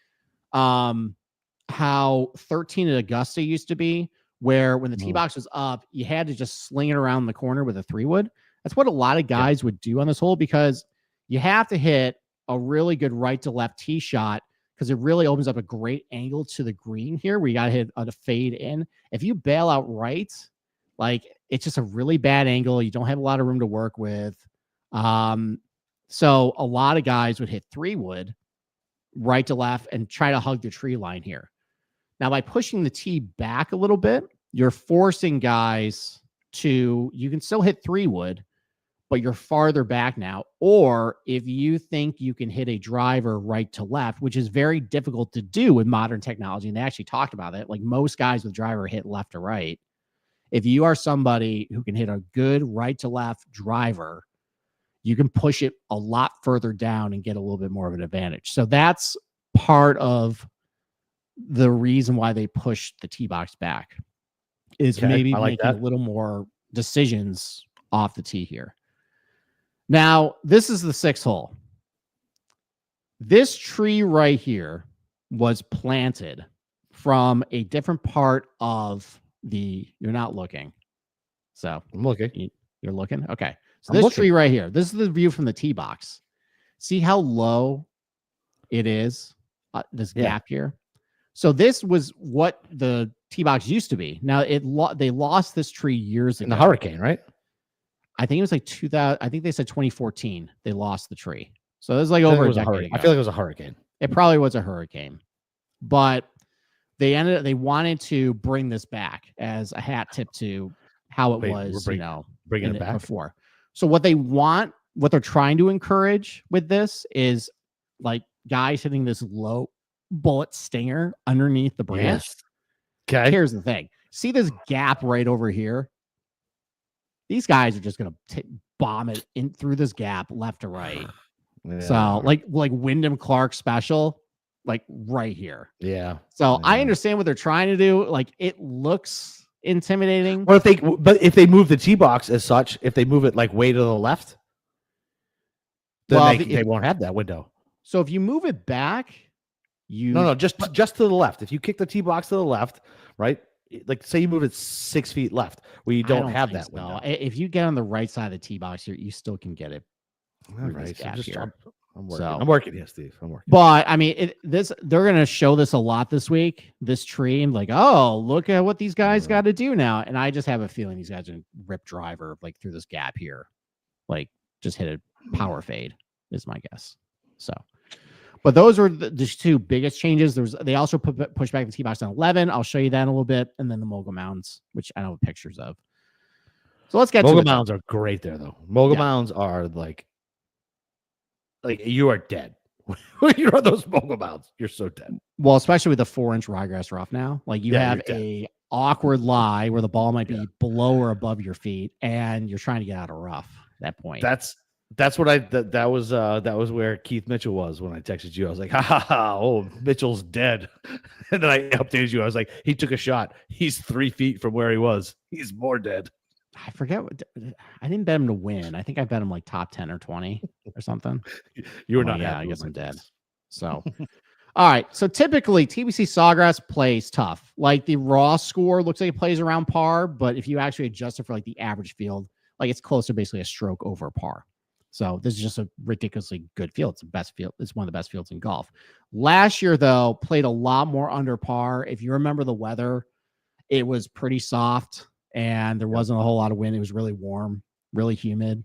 how 13 at Augusta used to be, where when the tee box was up, you had to just sling it around the corner with a 3-wood. That's what a lot of guys would do on this hole, because you have to hit a really good right to left tee shot, because it really opens up a great angle to the green here where you got to hit a fade in. If you bail out right, like, it's just a really bad angle. You don't have a lot of room to work with. So a lot of guys would hit 3-wood right to left and try to hug the tree line here. Now, by pushing the tee back a little bit, you're forcing guys to, you can still hit 3-wood, but you're farther back now. Or if you think you can hit a driver right to left, which is very difficult to do with modern technology, and they actually talked about it, like most guys with driver hit left to right. If you are somebody who can hit a good right to left driver, you can push it a lot further down and get a little bit more of an advantage. So that's part of the reason why they pushed the tee box back, is maybe making a little more decisions off the tee here. Now, this is the 6th hole. This tree right here was planted from a different part of the, you're not looking. So I'm looking. You're looking? Okay. So this tree right here, this is the view from the tee box. See how low it is, this gap here? So this was what the tee box used to be. Now, they lost this tree years ago. In the hurricane, right? I think it was like 2000. I think they said 2014. They lost the tree. So it was like over a decade ago. I feel like it was a hurricane. It probably was a hurricane, but they wanted to bring this back as a hat tip to how it was, bringing it back before. So what they're trying to encourage with this is like guys hitting this low bullet stinger underneath the branch. Yes. Okay. Here's the thing. See this gap right over here? These guys are just going to bomb it in through this gap left to right. Yeah. So like Wyndham Clark special, like right here. Yeah. So I understand what they're trying to do. Like, it looks intimidating. But if they move the tee box as such, if they move it like way to the left, then they won't have that window. So if you move it back, just to the left. If you kick the tee box to the left, right? Like, say you move it 6 feet left, where you don't have that window. If you get on the right side of the tee box, you still can get it. All right, I'm working. So, I'm working here, Steve. I'm working. But I mean, they're going to show this a lot this week. This tree, and like, oh, look at what these guys got to do now. And I just have a feeling these guys are going to rip driver like through this gap here, like just hit a power fade is my guess. So. But those were the 2 biggest changes. They also pushed back the tee box on 11. I'll show you that in a little bit. And then the Mogul Mounds, which I don't have pictures of. So let's get Mogul to it. Mounds are great there, though. Mogul Mounds are like you are dead. When you're on those Mogul Mounds, you're so dead. Well, especially with the 4-inch ryegrass rough now. Like, you have a awkward lie where the ball might be below or above your feet, and you're trying to get out of rough at that point. That's what that was where Keith Mitchell was when I texted you. I was like, oh, Mitchell's dead. And then I updated you. I was like, he took a shot. He's 3 feet from where he was. He's more dead. I forget I didn't bet him to win. I think I bet him like top 10 or 20 or something. You were not. Yeah, I guess I'm dead. So, all right. So typically TPC Sawgrass plays tough. Like, the raw score looks like it plays around par, but if you actually adjust it for like the average field, like, it's close to basically a stroke over par. So this is just a ridiculously good field. It's the best field. It's one of the best fields in golf. Last year, though, played a lot more under par. If you remember the weather, it was pretty soft and there wasn't a whole lot of wind. It was really warm, really humid.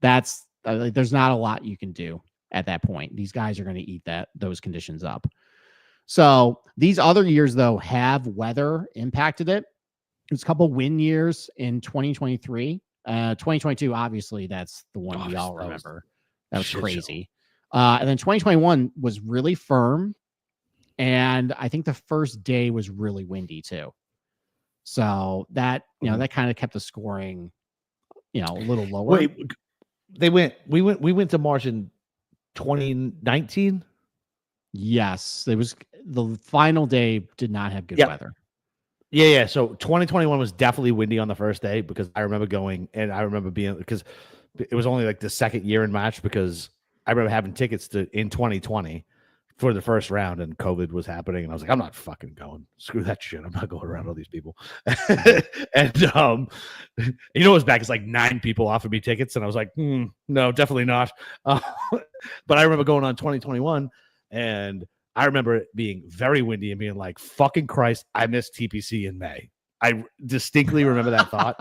There's not a lot you can do at that point. These guys are going to eat those conditions up. So these other years, though, have weather impacted it. There's a couple wind years in 2023. 2022, obviously, that's the one we all remember. That was crazy. And then 2021 was really firm. And I think the first day was really windy too. So that, that kind of kept the scoring, a little lower. Wait, we went to March in 2019. Yes. It was the final day did not have good weather. Yeah. So 2021 was definitely windy on the first day, because I remember going, and I remember because it was only like the second year in March, because I remember having tickets in 2020 for the first round, and COVID was happening, and I was like, I'm not fucking going. Screw that shit. I'm not going around all these people. And you know what's back? It's like 9 people offered me tickets, and I was like, no, definitely not. But I remember going on 2021, and I remember it being very windy and being like, fucking Christ, I missed TPC in May. I distinctly remember that thought.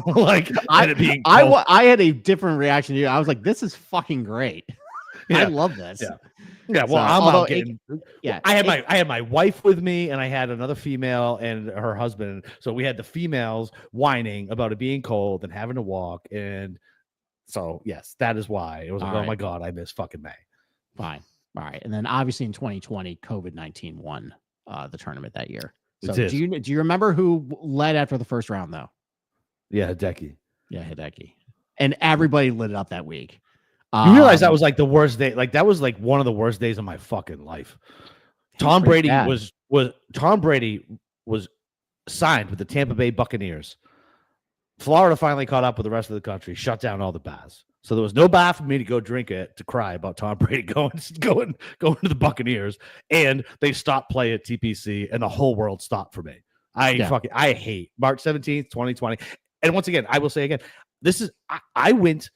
Like, I had a different reaction to you. I was like, this is fucking great. Yeah. I love this. Yeah. Well, So, I'm out getting. I had my wife with me, and I had another female and her husband. So we had the females whining about it being cold and having to walk. And so, yes, that is why it was like, oh my God, I miss fucking May. Fine. All right. And then obviously in 2020, COVID-19 won the tournament that year. So It do you remember who led after the first round though? Yeah, Hideki. Yeah, Hideki. And everybody lit it up that week. You realize that was like the worst day. Like that was like one of the worst days of my fucking life. Tom Brady was signed with the Tampa Bay Buccaneers. Florida finally caught up with the rest of the country, shut down all the bars. So there was no bar for me to go drink it to cry about Tom Brady going to the Buccaneers, and they stopped play at TPC, and the whole world stopped for me. I hate March 17th, 2020. And once again, I will say again, I went.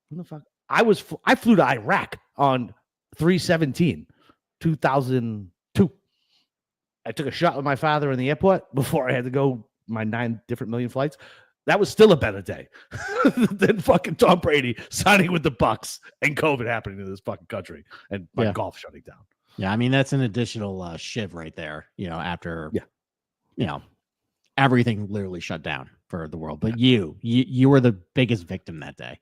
What the fuck? I flew to Iraq on 3/17/2002. I took a shot with my father in the airport before I had to go my 9 different million flights. That was still a better day than fucking Tom Brady signing with the Bucs and COVID happening in this fucking country and my golf shutting down. Yeah, I mean that's an additional shiv right there. After everything literally shut down for the world, but you were the biggest victim that day.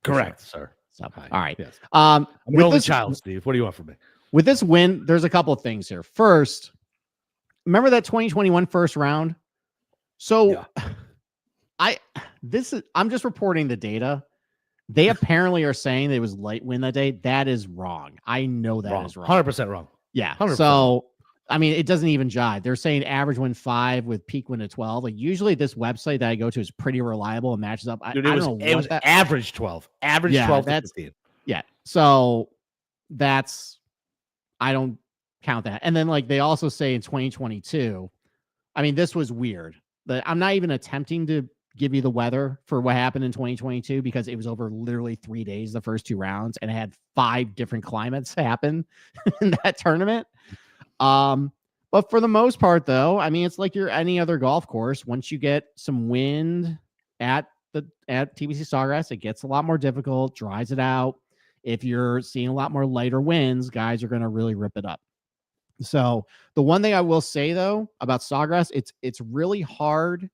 Correct, sir. So, all right. Yes. I'm an only child, Steve. What do you want from me? With this win, there's a couple of things here. First, remember that 2021 first round? So I'm just reporting the data. They apparently are saying it was light wind that day. That is wrong. I know that is wrong. 100% wrong. Yeah. 100%. So, I mean, it doesn't even jive. They're saying average wind 5 with peak wind of 12. Like usually this website that I go to is pretty reliable and matches up. Dude, it was average 12. Average 12 to 15. Yeah. So I don't count that. And then like they also say in 2022, I mean, this was weird. But I'm not even attempting to give you the weather for what happened in 2022 because it was over literally 3 days, the first 2 rounds, and it had 5 different climates happen in that tournament. But for the most part, though, I mean, it's like any other golf course. Once you get some wind at TPC Sawgrass, it gets a lot more difficult, dries it out. If you're seeing a lot more lighter winds, guys are going to really rip it up. So the one thing I will say though about Sawgrass, it's really hard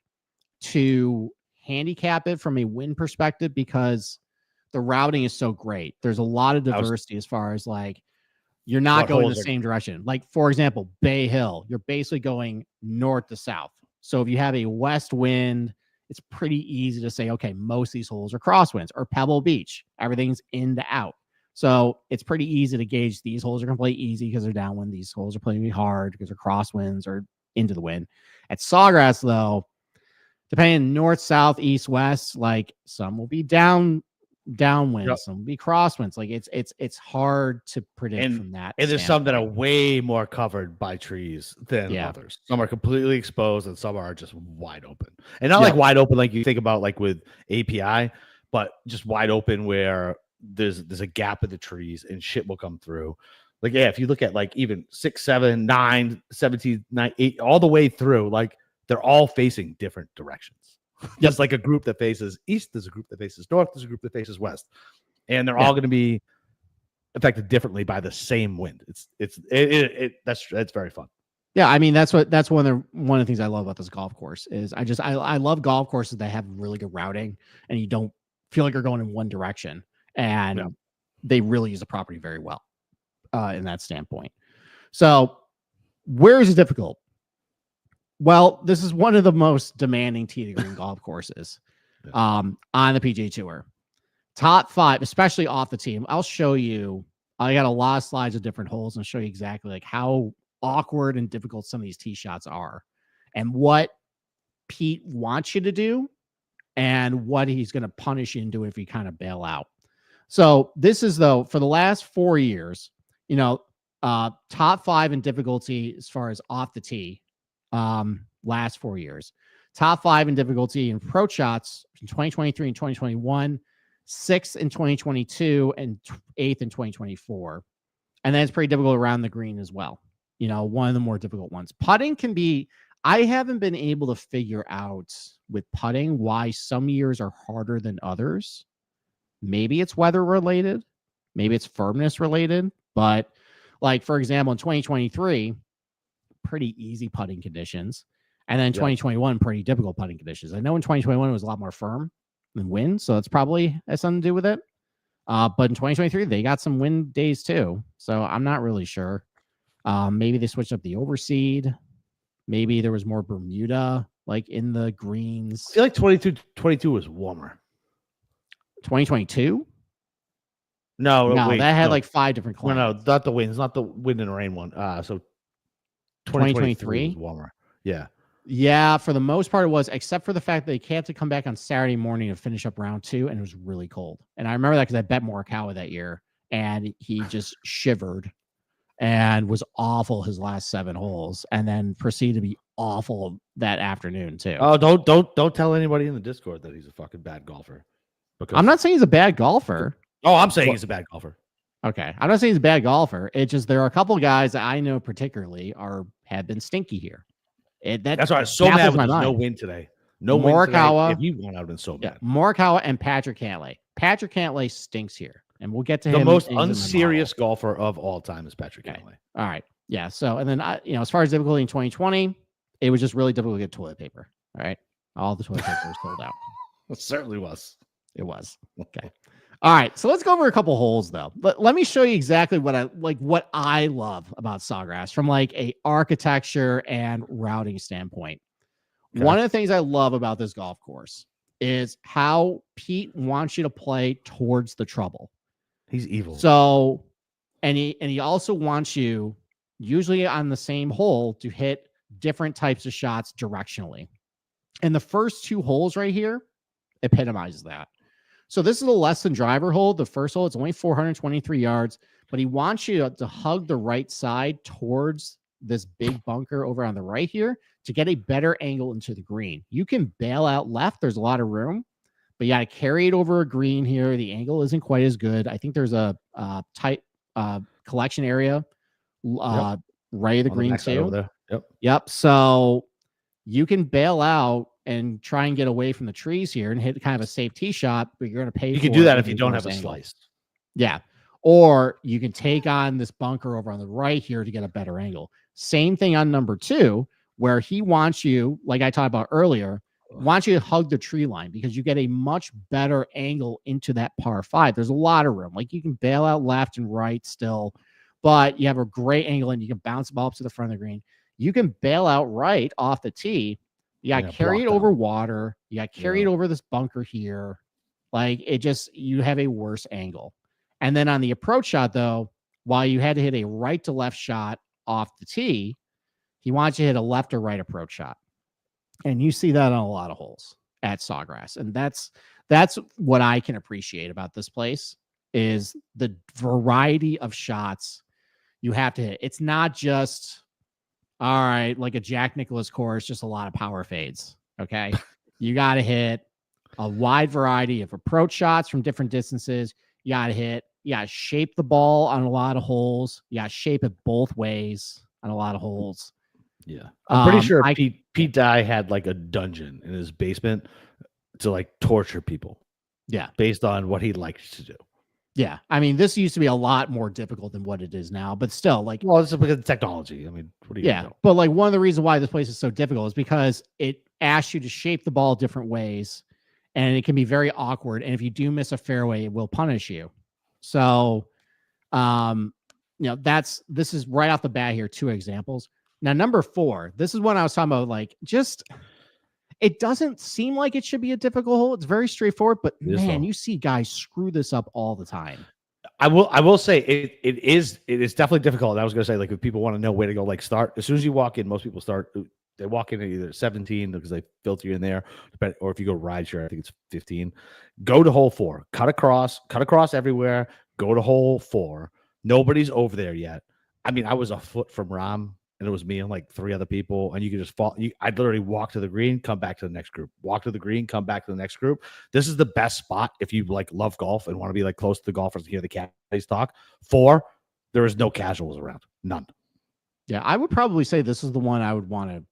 to handicap it from a wind perspective because the routing is so great. There's a lot of diversity as far as like you're not going the same direction. Like for example, Bay Hill, you're basically going north to south. So if you have a west wind, it's pretty easy to say, okay, most of these holes are crosswinds. Or Pebble Beach, everything's in to out. So it's pretty easy to gauge these holes are going to play easy because they're downwind. These holes are playing really hard because they're crosswinds or into the wind. At Sawgrass, though, depending north, south, east, west, like some will be downwind, some will be crosswinds. Like it's hard to predict from that. And there's some that are way more covered by trees than others. Some are completely exposed and some are just wide open. And not like wide open like you think about like with API, but just wide open where there's a gap in the trees and shit will come through. Like, if you look at like even 6, 7, 9, 17, 9, 8, all the way through, like they're all facing different directions. Just like a group that faces east, there's a group that faces north, there's a group that faces west. And they're all going to be affected differently by the same wind. That's very fun. Yeah, I mean that's one of the things I love about this golf course is I love golf courses that have really good routing and you don't feel like you're going in one direction. And they really use the property very well in that standpoint. So where is it difficult? Well, this is one of the most demanding tee to green golf courses on the PGA Tour. Top 5, especially off the tee. I'll show you. I got a lot of slides of different holes and show you exactly like how awkward and difficult some of these tee shots are and what Pete wants you to do and what he's going to punish you into if you kind of bail out. So this is, though, for the last 4 years, top 5 in difficulty as far as off the tee. Last 4 years. Top 5 in difficulty in approach shots in 2023 and 2021, 6th in 2022, and 8th in 2024. And then it's pretty difficult around the green as well. You know, one of the more difficult ones. Putting can be, I haven't been able to figure out with putting why some years are harder than others. Maybe it's weather related, maybe it's firmness related, but like, for example, in 2023, pretty easy putting conditions. And then 2021, pretty difficult putting conditions. I know in 2021, it was a lot more firm than wind, so it's probably has something to do with it. But in 2023, they got some wind days too. So I'm not really sure. Maybe they switched up the overseed. Maybe there was more Bermuda, like in the greens. I feel like 22 was warmer. 2022? No, that had like 5 different climates. No, not the winds, not the wind and rain one. So 2023 was warmer. Yeah. Yeah, for the most part it was, except for the fact that they had to come back on Saturday morning to finish up round 2, and it was really cold. And I remember that because I bet Morikawa that year, and he just shivered and was awful his last 7 holes, and then proceeded to be awful that afternoon too. Oh, don't tell anybody in the Discord that he's a fucking bad golfer. Because I'm not saying he's a bad golfer. Oh, I'm saying he's a bad golfer. Okay, I'm not saying he's a bad golfer. It's just there are a couple guys that I know particularly have been stinky here. That's why I was so mad when there's no win today. No Morikawa, win today. If he won, I would have been so mad. Morikawa and Patrick Cantlay. Patrick Cantlay stinks here, and we'll get to him. The most unserious golfer of all time is Patrick Cantlay. All right, yeah. So, and then as far as difficulty in 2020, it was just really difficult to get toilet paper. All right, all the toilet paper was sold out. It certainly was. It was. Okay. All right, so let's go over a couple holes though. But let me show you exactly what I love about Sawgrass from like a architecture and routing standpoint. Okay. One of the things I love about this golf course is how Pete wants you to play towards the trouble. He's evil. So, and he also wants you usually on the same hole to hit different types of shots directionally. And the first 2 holes right here epitomizes that. So this is a less than driver hole. The first hole, it's only 423 yards, but he wants you to hug the right side towards this big bunker over on the right here to get a better angle into the green. You can bail out left. There's a lot of room, but you got to carry it over a green here. The angle isn't quite as good. I think there's a tight collection area right of the green too. Yep. So you can bail out and try and get away from the trees here and hit kind of a safe tee shot, but you're going to pay. You can do that if you don't have a slice. Yeah. Or you can take on this bunker over on the right here to get a better angle. Same thing on number 2, where he wants you, like I talked about earlier, wants you to hug the tree line because you get a much better angle into that par 5. There's a lot of room. Like you can bail out left and right still, but you have a great angle and you can bounce the ball up to the front of the green. You can bail out right off the tee. You got to carry it over water. You got to carry it over this bunker here. Like it just, you have a worse angle. And then on the approach shot, though, while you had to hit a right to left shot off the tee, he wants you to hit a left or right approach shot. And you see that on a lot of holes at Sawgrass. And that's what I can appreciate about this place is the variety of shots you have to hit. It's not just, all right, like a Jack Nicklaus course, just a lot of power fades. Okay. You got to hit a wide variety of approach shots from different distances. You got to shape the ball on a lot of holes. You got to shape it both ways on a lot of holes. Yeah. I'm pretty sure Pete Dye had like a dungeon in his basement to like torture people. Yeah. Based on what he liked to do. Yeah. I mean, this used to be a lot more difficult than what it is now, but still, like, well, it's because of technology. I mean, what do you know? But like one of the reasons why this place is so difficult is because it asks you to shape the ball different ways, and it can be very awkward. And if you do miss a fairway, it will punish you. So, this is right off the bat here, 2 examples. Now, number 4, this is one I was talking about, like, just, it doesn't seem like it should be a difficult hole. It's very straightforward, but man, you see guys screw this up all the time. I will say it is definitely difficult. I was going to say, like, if people want to know where to go, like, start as soon as you walk in. Most people they walk in at either 17 because they filter you in there, or if you go ride share, I think it's 15. Go to hole 4, cut across everywhere. Go to hole 4. Nobody's over there yet. I mean, I was a foot from Rom, and it was me and like 3 other people, and you could just fall. I'd literally walk to the green, come back to the next group, walk to the green, come back to the next group. This is the best spot if you like love golf and want to be like close to the golfers to hear the caddies talk. 4, there is no casuals around, none. Yeah, I would probably say this is the one I would want to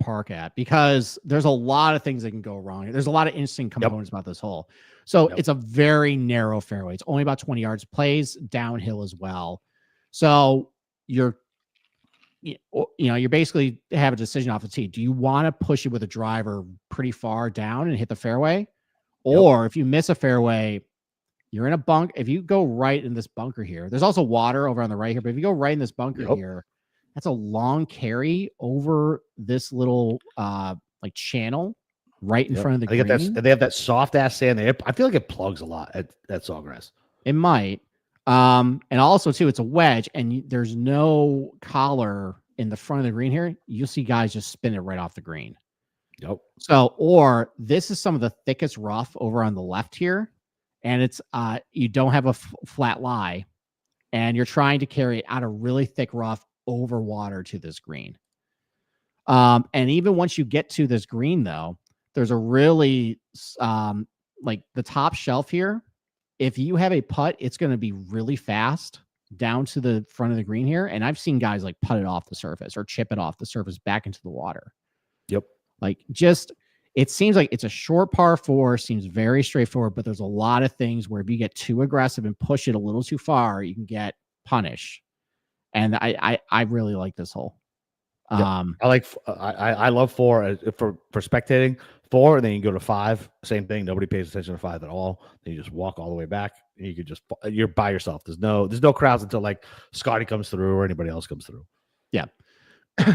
park at because there's a lot of things that can go wrong. There's a lot of interesting components about this hole. So it's a very narrow fairway. It's only about 20 yards, plays downhill as well. So you're basically have a decision off the tee. Do you want to push it with a driver pretty far down and hit the fairway? Or if you miss a fairway, you're in a bunk. If you go right in this bunker here, there's also water over on the right here, but if you go right in this bunker here, that's a long carry over this little like channel right in front of the green. They have that soft ass sand there. I feel like it plugs a lot at Sawgrass. It might. And also too, it's a wedge and there's no collar in the front of the green here. You'll see guys just spin it right off the green. Yep. So, or this is some of the thickest rough over on the left here. And it's, you don't have a flat lie and you're trying to carry it out of really thick rough over water to this green. And even once you get to this green though, there's a really, like the top shelf here. If you have a putt, it's going to be really fast down to the front of the green here. And I've seen guys like putt it off the surface or chip it off the surface back into the water. Yep. Like it seems like it's a short par 4, seems very straightforward, but there's a lot of things where if you get too aggressive and push it a little too far, you can get punished. And I really like this hole. I love 4 for spectating. 4, and then you go to 5. Same thing. Nobody pays attention to 5 at all. Then you just walk all the way back, and you could you're by yourself. There's no crowds until like Scotty comes through or anybody else comes through. Yeah.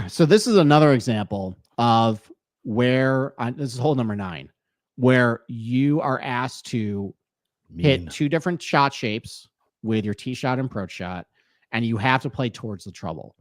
So this is another example of where this is hole number 9, where you are asked to hit 2 different shot shapes with your tee shot and approach shot, and you have to play towards the trouble.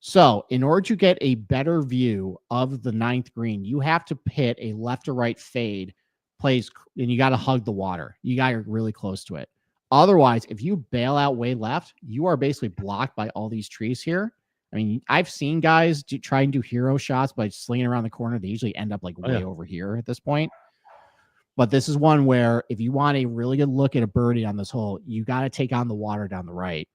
So in order to get a better view of the 9th green, you have to hit a left to right fade plays, and you got to hug the water. You got to get really close to it. Otherwise, if you bail out way left, you are basically blocked by all these trees here. I mean, I've seen guys try and do hero shots by slinging around the corner. They usually end up like way over here at this point. But this is one where if you want a really good look at a birdie on this hole, you got to take on the water down the right.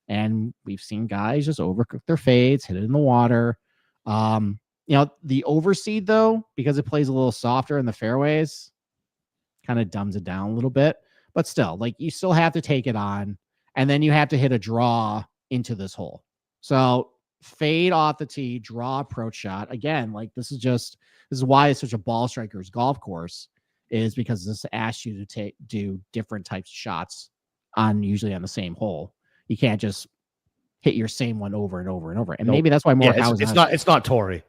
And we've seen guys just overcook their fades, hit it in the water. The overseed, though, because it plays a little softer in the fairways, kind of dumbs it down a little bit. But still, like you still have to take it on. And then you have to hit a draw into this hole. So fade off the tee, draw approach shot. Again, like this is why it's such a ball striker's golf course, is because this asks you to do different types of shots usually on the same hole. You can't just hit your same one over and over and over. And maybe that's why Morikawa it's not Tory.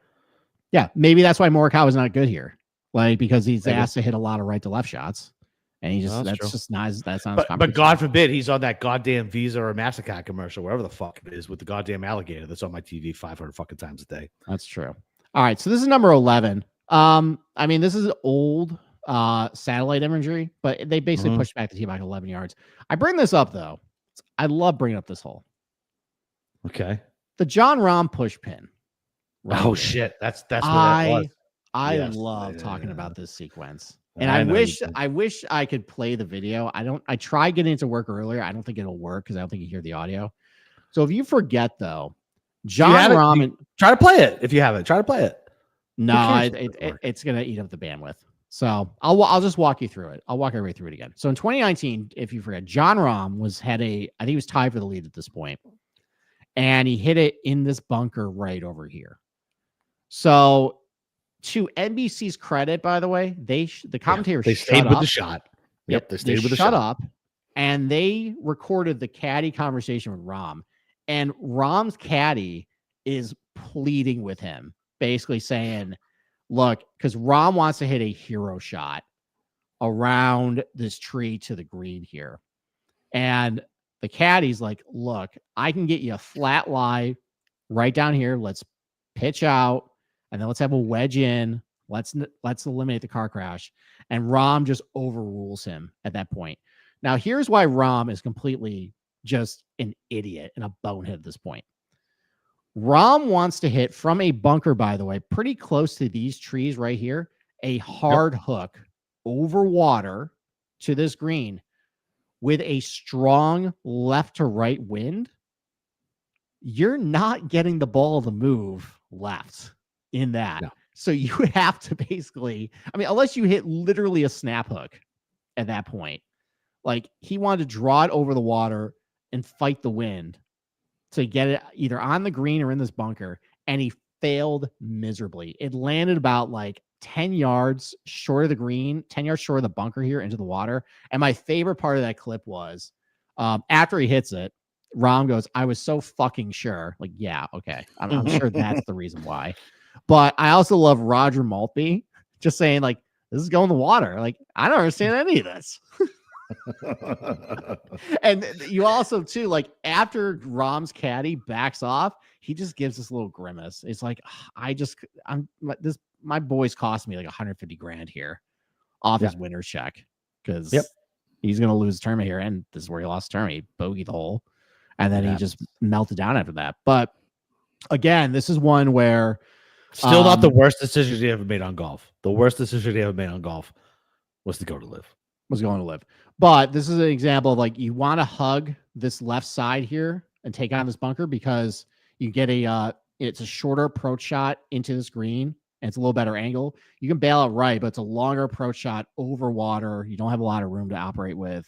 Yeah, maybe that's why Morikawa is not good here. Like because he's asked to hit a lot of right to left shots. And that's not but God forbid he's on that goddamn Visa or MasterCard commercial, wherever the fuck it is, with the goddamn alligator that's on my TV 500 fucking times a day. That's true. All right, so this is number 11. I mean, this is old satellite imagery, but they basically pushed back the tee back 11 yards. I bring this up though. I love bringing up this hole. Okay. The John Rahm push pin. Right there. Shit. That's what that was. I love talking about this sequence. And I wish I could play the video. I tried getting it to work earlier. I don't think it'll work because I don't think you hear the audio. So if you forget though, John Rahm, try to play it. If you haven't, try to play it. No, it's gonna eat up the bandwidth. So I'll just walk you through it. I'll walk everybody through it again. So in 2019, if you forget, John Rahm I think he was tied for the lead at this point, and he hit it in this bunker right over here. So to NBC's credit, by the way, the commentators they stayed with the shot. Yep, they stayed with the shot. Shut up, and they recorded the caddy conversation with Rahm, and Rahm's caddy is pleading with him, basically saying, look, because Rahm wants to hit a hero shot around this tree to the green here. And the caddy's like, look, I can get you a flat lie right down here. Let's pitch out, and then let's have a wedge in. Let's eliminate the car crash. And Rahm just overrules him at that point. Now, here's why Rahm is completely just an idiot and a bonehead at this point. Rom wants to hit from a bunker, by the way, pretty close to these trees right here, a hard hook over water to this green with a strong left to right wind. You're not getting the ball to move left in that. No. So you have to basically, I mean, unless you hit literally a snap hook at that point, like he wanted to draw it over the water and fight the wind to get it either on the green or in this bunker. And he failed miserably. It landed about like 10 yards short of the green, 10 yards short of the bunker here into the water. And my favorite part of that clip was after he hits it, Rom goes, I was so fucking sure. Like, yeah, okay. I'm sure that's the reason why. But I also love Roger Maltby just saying, like, this is going in the water. Like, I don't understand any of this. And you also, too, like, after Rom's caddy backs off, he just gives this little grimace. It's like, my boy's cost me like 150 grand here off his winner's check because he's going to lose the tournament here. And this is where he lost the tournament. He bogeyed the hole. And then he just melted down after that. But again, this is one where still not the worst decision he ever made on golf. The worst decision he ever made on golf was to go to live. But this is an example of like you want to hug this left side here and take on this bunker because you get it's a shorter approach shot into this green and it's a little better angle. You can bail out right, but it's a longer approach shot over water. You don't have a lot of room to operate with.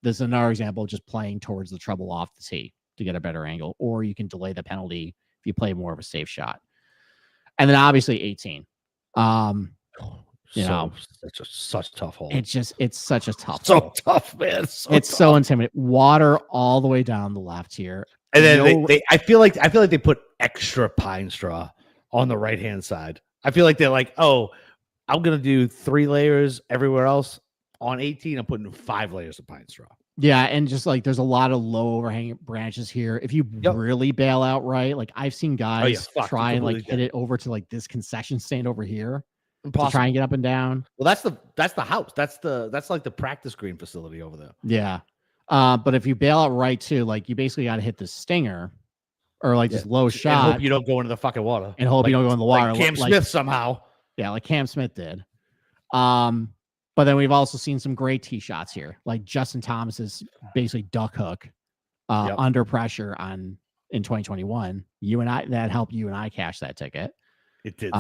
This is another example of just playing towards the treble off the tee to get a better angle, or you can delay the penalty if you play more of a safe shot. And then obviously 18. Such tough hole. It's such a tough hole. Tough, man. It's so intimidating. Water all the way down the left here. And then I feel like they put extra pine straw on the right hand side. I feel like they're like, oh, I'm gonna do 3 layers everywhere else. On 18, I'm putting 5 layers of pine straw. Yeah, and just like there's a lot of low overhanging branches here. If you really bail out right, like I've seen guys try and like hit it over to like this concession stand over here to try and get up and down. Well, that's the house. That's like the practice green facility over there. Yeah. But if you bail out right too, like you basically got to hit the stinger or like this low shot. And hope you don't go into the fucking water. And hope you don't go in the water. Like Cam Smith somehow. Yeah, like Cam Smith did. But then we've also seen some great tee shots here, like Justin Thomas's basically duck hook under pressure in 2021. That helped you and I cash that ticket. It did.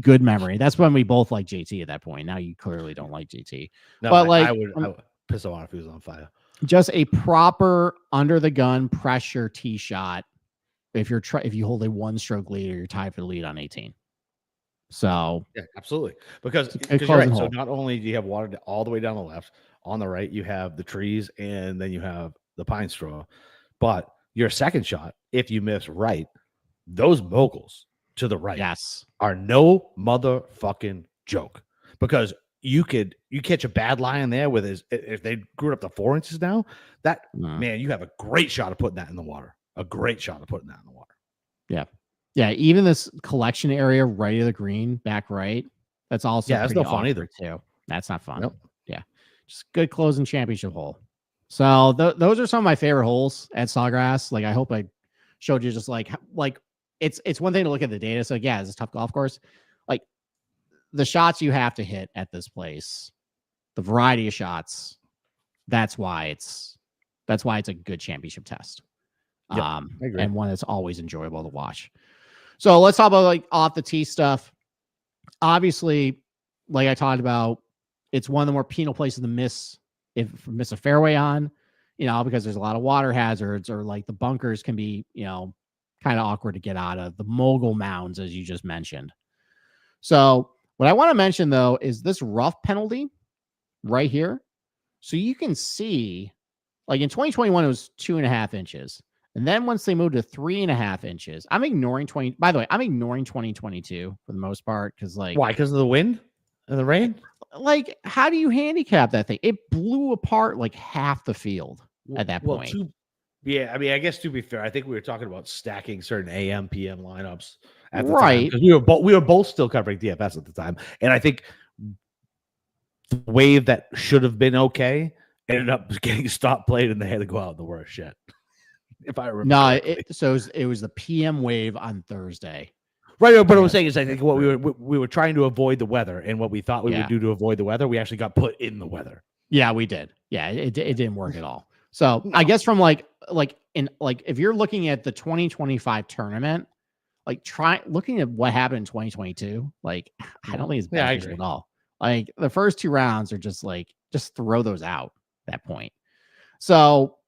Good memory. That's when we both liked JT at that point. Now you clearly don't like JT. No, but I would piss him off if he was on fire. Just a proper under the gun pressure tee shot. If you hold a 1-stroke lead or you're tied for the lead on 18. So yeah, absolutely. Because you're right. So not only do you have water all the way down the left, on the right, you have the trees and then you have the pine straw. But your second shot, if you miss right, those moguls to the right are no motherfucking joke. Because you catch a bad line there with if they grew it up to 4 inches now, man, you have a great shot of putting that in the water. A great shot of putting that in the water. Yeah. Yeah, even this collection area right of the green, back right, that's also that's no fun either too. That's not fun. Nope. Yeah, just good closing championship hole. So those are some of my favorite holes at Sawgrass. Like I hope I showed you just like it's one thing to look at the data. So yeah, it's a tough golf course. Like the shots you have to hit at this place, the variety of shots. That's why it's a good championship test. And one that's always enjoyable to watch. So let's talk about like off the tee stuff. Obviously, like I talked about, it's one of the more penal places to miss a fairway on, because there's a lot of water hazards or like the bunkers can be, kind of awkward to get out of the mogul mounds, as you just mentioned. So what I want to mention though, is this rough penalty right here. So you can see like in 2021, it was 2.5 inches. And then once they moved to 3.5 inches, I'm ignoring 2022 for the most part. Cause like, why? Because of the wind and the rain? Like, how do you handicap that thing? It blew apart like half the field at that point. I mean, I guess to be fair, I think we were talking about stacking certain AM, PM lineups at the right. time. We were both still covering DFS at the time. And I think the wave that should have been okay ended up getting stop played and they had to go out in the worst shit. if I remember. No, correctly. it was the PM wave on Thursday. Right, but what I'm saying is, I think what we were trying to avoid the weather, and what we thought we Yeah. would do to avoid the weather, we actually got put in the weather. Yeah, we did. Yeah, it didn't work at all. So I guess from like if you're looking at the 2025 tournament, like try looking at what happened in 2022, like I don't think it's Yeah, I beneficial agree. at all. Like the first 2 rounds are just throw those out at that point. So,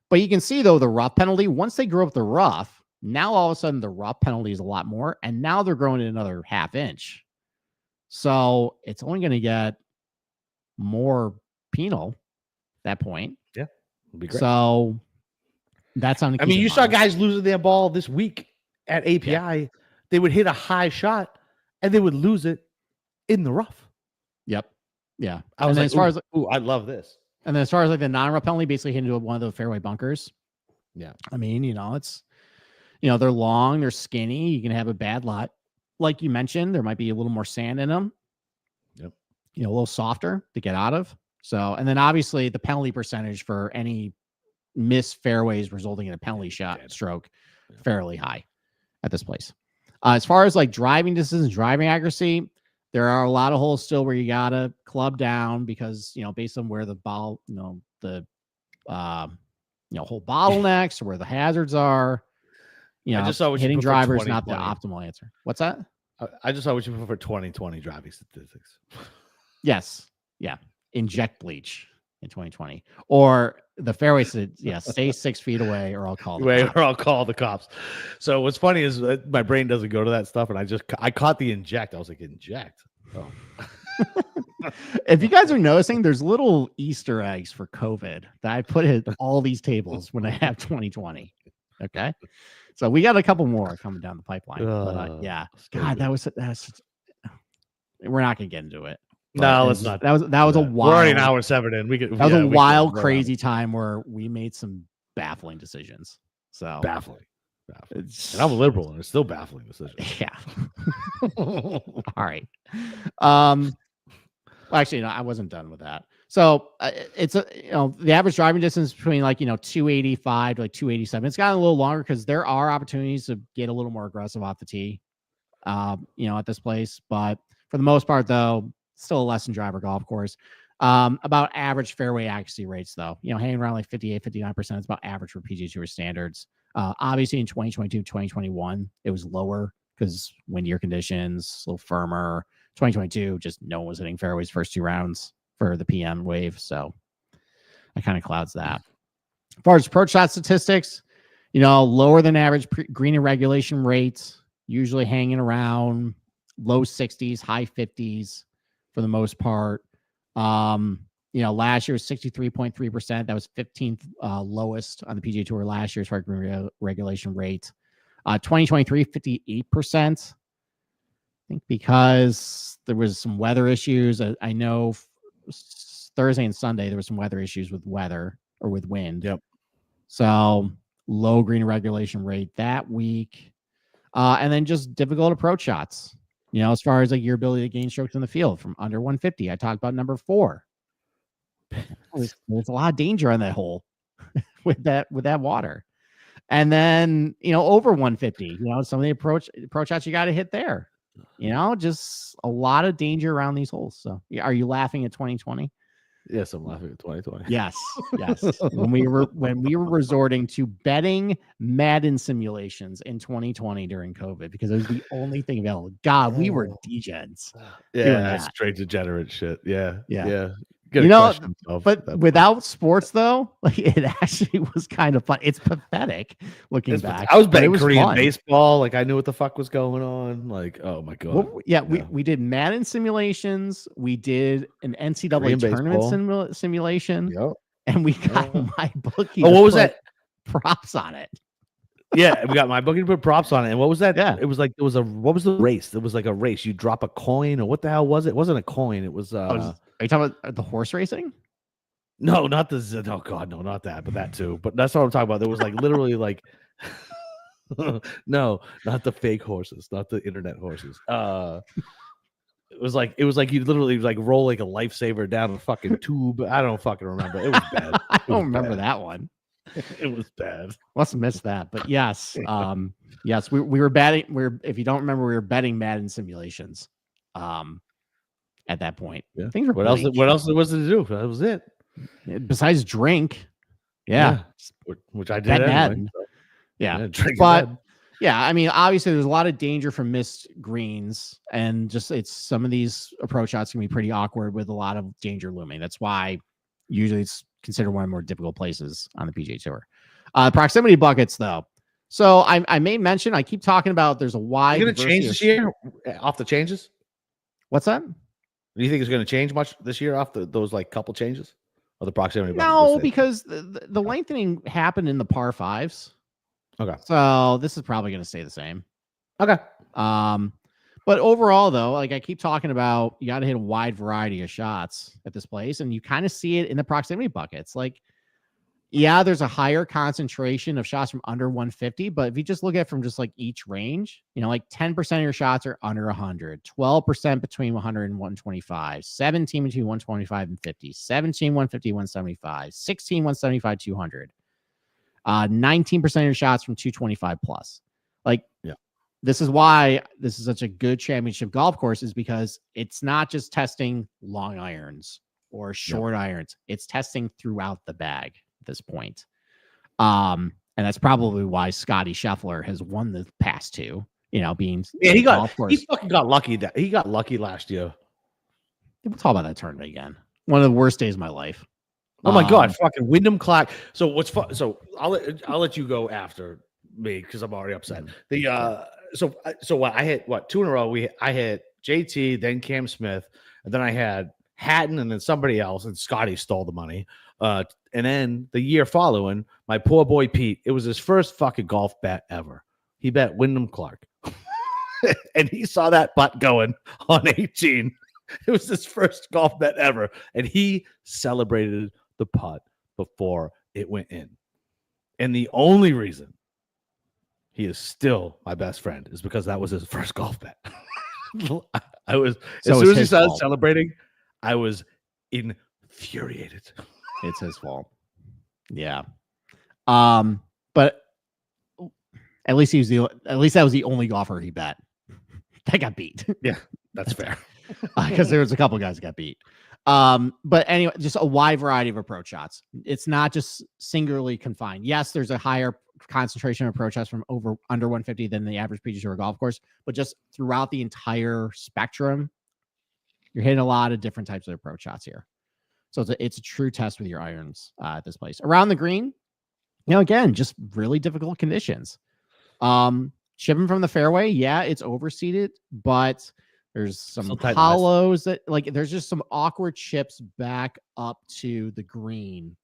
but you can see though the rough penalty, once they grew up the rough, now all of a sudden the rough penalty is a lot more, and now they're growing it another ½ inch. So it's only going to get more penal at that point. Yeah, it'd be great. So that's on. I mean, you saw guys losing their ball this week at API. Yeah. They would hit a high shot and they would lose it in the rough. Yep. Yeah. I was like, as far as I love this. And then as far as like the non-rough penalty, basically hitting one of the fairway bunkers. Yeah. I mean, it's they're long, they're skinny. You can have a bad lot, like you mentioned. There might be a little more sand in them. Yep. A little softer to get out of. So, and then obviously the penalty percentage for any missed fairways resulting in a penalty stroke, fairly high at this place. As far as like driving distance and driving accuracy, there are a lot of holes still where you gotta club down because based on where the ball, the whole bottlenecks or where the hazards are. I just saw hitting driver is not the optimal answer. What's that? I just saw what you put for 2020 driving statistics. Yes. Yeah. Inject bleach in 2020. Or the fairway said, stay 6 feet away or I'll call the cops. So what's funny is my brain doesn't go to that stuff. And I caught the inject. I was like, inject. Oh. If you guys are noticing, there's little Easter eggs for COVID that I put at all these tables when I have 2020. Okay. So we got a couple more coming down the pipeline. But yeah. God, that's we're not gonna get into it. No, let's not. That was a wild. We're already an hour 7 in. That was a wild, crazy time where we made some baffling decisions. So baffling. And I'm a liberal, and it's still baffling decisions. Yeah. All right. Well, actually, no, I wasn't done with that. So it's the average driving distance between 285 to 287. It's gotten a little longer because there are opportunities to get a little more aggressive off the tee, at this place. But for the most part, though, still a lesson driver golf course. About average fairway accuracy rates, though, hanging around like 58, 59% is about average for PGA Tour standards. Obviously in 2022, 2021, it was lower because windier conditions, a little firmer. 2022, just no one was hitting fairways first 2 rounds for the PM wave. So that kind of clouds that. As far as approach shot statistics, lower than average green and regulation rates, usually hanging around low 60s, high 50s for the most part. Last year was 63.3%. That was 15th lowest on the PGA Tour last year as far as green regulation rate. 2023, 58%. I think because there was some weather issues. I know Thursday and Sunday there were some weather issues with wind. Yep. So low green regulation rate that week. And then just difficult approach shots. As far as like your ability to gain strokes in the field from under 150. I talked about number 4. There's a lot of danger on that hole with that water. And then, over 150, some of the approach shots you got to hit there. Just a lot of danger around these holes. So are you laughing at 2020? Yes, I'm laughing at 2020. Yes. when we were resorting to betting Madden simulations in 2020 during COVID because it was the only thing available. God, we were degens. Yeah, that's straight degenerate shit. Yeah. But without sports though, like it actually was kind of fun. It's pathetic looking back. I was betting Korean baseball. Like I knew what the fuck was going on. Like, oh my god. We did Madden simulations. We did an NCAA tournament simulation. Yep. And we got my bookie. Oh, what was that? Props on it. Yeah, we got my bookie to put props on it. And what was that? Yeah. It was like what was the race? It was like a race. You drop a coin, or what the hell was it? It wasn't a coin. It was are you talking about the horse racing? No, not the oh god, no, not that, but that too. But that's what I'm talking about. There was like literally like no, not the fake horses, not the internet horses. It was like you literally like roll like a lifesaver down a fucking tube. I don't fucking remember. It was bad. I don't remember that one. It was bad. Must have missed that, but yes, yes, we were batting. If you don't remember, we were betting Madden simulations. At that point, Yeah. things were What else? bleak. What else was there to do? That was it. Besides drink, yeah. Which I did. Bet Anyway. Madden. Yeah, drink but bad. yeah, I mean, obviously, there's a lot of danger from missed greens, and just it's some of these approach shots can be pretty awkward with a lot of danger looming. That's why usually it's considered one of the more difficult places on the PGA Tour. Proximity buckets, though. So I may mention, I keep talking about there's a wide. You're going to change this year off the changes? What's that? Do you think it's going to change much this year off those like couple changes of the proximity? No, because the lengthening happened in the par fives. Okay. So this is probably going to stay the same. Okay. But overall, though, like I keep talking about, you got to hit a wide variety of shots at this place, and you kind of see it in the proximity buckets. Like, yeah, there's a higher concentration of shots from under 150, but if you just look at it from just like each range, you know, like 10% of your shots are under 100, 12% between 100 and 125, 17 between 125 and 50, 17, 150, 175, 16, 175, 200, 19% of your shots from 225 plus. Like, yeah. This is why this is such a good championship golf course, is because it's not just testing long irons or short irons. It's testing throughout the bag at this point. And that's probably why Scotty Scheffler has won the past two, you know, being he fucking got lucky that he got lucky last year. We'll talk about that tournament again. One of the worst days of my life. Oh my God, fucking Wyndham Clark. So what's fun? So I'll let you go after me because I'm already upset. So what I hit 2 in a row. I hit JT, then Cam Smith, and then I had Hatton, and then somebody else, and Scotty stole the money. And then the year following, my poor boy Pete, it was his first fucking golf bet ever. He bet Wyndham Clark, and he saw that putt going on 18. It was his first golf bet ever, and he celebrated the putt before it went in. And the only reason he is still my best friend is because that was his first golf bet. I was, as soon as he started celebrating, I was infuriated. It's his fault. Yeah. But at least that was the only golfer he bet that got beat. Yeah, that's fair. Because there was a couple guys that got beat. But anyway, just a wide variety of approach shots. It's not just singularly confined. Yes, there's a higher concentration of approach shots from under 150 than the average PGA Tour golf course, but just throughout the entire spectrum, you're hitting a lot of different types of approach shots here. So it's a true test with your irons at this place. Around the green, you know, again, just really difficult conditions. Chipping from the fairway, yeah, it's overseeded, but there's some hollows that, like, there's just some awkward chips back up to the green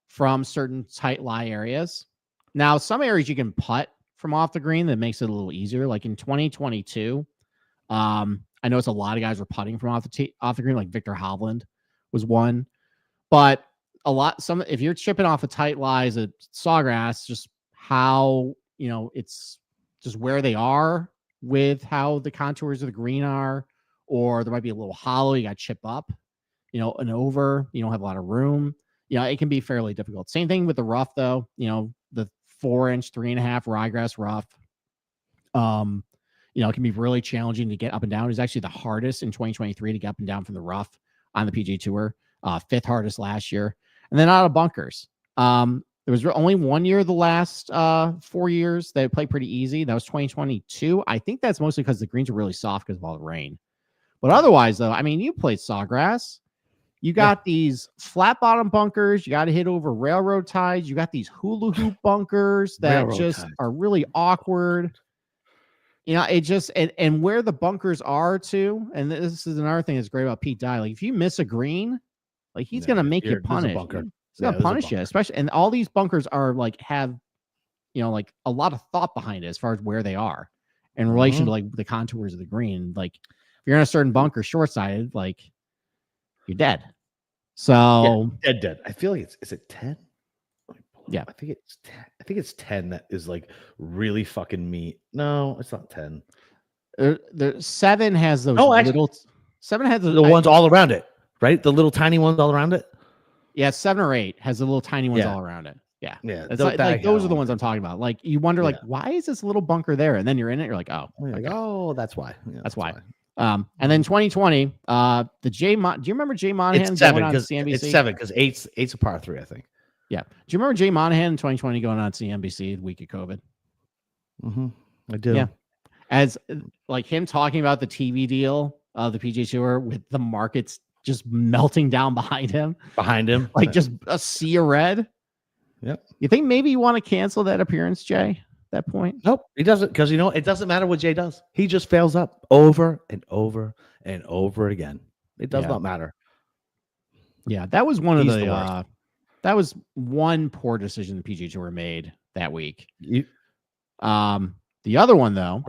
from certain tight lie areas. Now, some areas you can putt from off the green that makes it a little easier. Like in 2022, I noticed a lot of guys were putting from off the green, like Victor Hovland was one. But if you're chipping off a tight lies at Sawgrass, just how, you know, it's just where they are with how the contours of the green are, or there might be a little hollow, you got to chip up, you know, and over, you don't have a lot of room. You know, it can be fairly difficult. Same thing with the rough, though. You know, the 4-inch, 3.5 ryegrass rough, you know, it can be really challenging to get up and down. It's actually the hardest in 2023 to get up and down from the rough on the PGA Tour, 5th hardest last year. And then out of bunkers. There was only 1 year the last 4 years that played pretty easy. That was 2022. I think that's mostly because the greens are really soft because of all the rain. But otherwise, though, I mean, you played Sawgrass. You got these flat bottom bunkers. You got to hit over railroad ties. You got these hula hoop bunkers that are really awkward. You know, it just, and where the bunkers are too. And this is another thing that's great about Pete Dye. Like, if you miss a green, like, he's going to make you punish. He's going to punish you, especially. And all these bunkers are like, have, you know, like a lot of thought behind it as far as where they are in relation to like the contours of the green. Like, if you're in a certain bunker short sided, like, you're dead. So dead. I feel like is it 10? Yeah, I think it's 10. I think it's 10 that is like really fucking meat. No, it's not 10. The 7 has those little 7 has the ones all around it, right? The little tiny ones all around it. Yeah, 7 or 8 has the little tiny ones all around it. Yeah. Yeah, It's like those are the ones I'm talking about. Like you wonder, like, why is this little bunker there? And then you're in it, you're like, oh, Like, okay. oh, that's why. Yeah, That's why. And then 2020, do you remember Jay Monahan It's 7 going on because CNBC? it's 7 because eight's a part 3, I think. Yeah. Do you remember Jay Monahan in 2020 going on CNBC the week of COVID? Mm-hmm. I do. Yeah. As like him talking about the TV deal of the PGA Tour with the markets just melting down behind him, like just a sea of red. Yep. You think maybe you want to cancel that appearance, Jay? At that point? Nope, he doesn't, because it doesn't matter what Jay does. He just fails up over and over and over again. It does not matter. Yeah, that was one He's of the the worst. that was one poor decision the PGA Tour made that week. The other one though,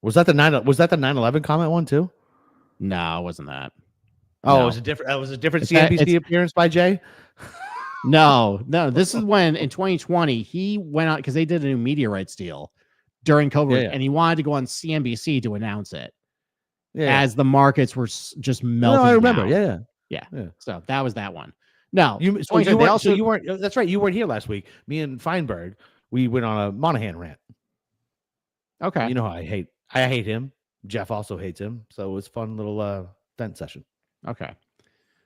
was that the 9/11 comment one too? No, it wasn't that. Oh, No. it was a different CNBC appearance by Jay. No. This is when in 2020 he went out because they did a new media rights deal during COVID, and he wanted to go on CNBC to announce it as the markets were just melting. No, I remember. Down. Yeah. So that was that one. No, you weren't. That's right. You weren't here last week. Me and Feinberg, we went on a Monahan rant. Okay. You know how I hate him. Jeff also hates him. So it was a fun little vent session. Okay.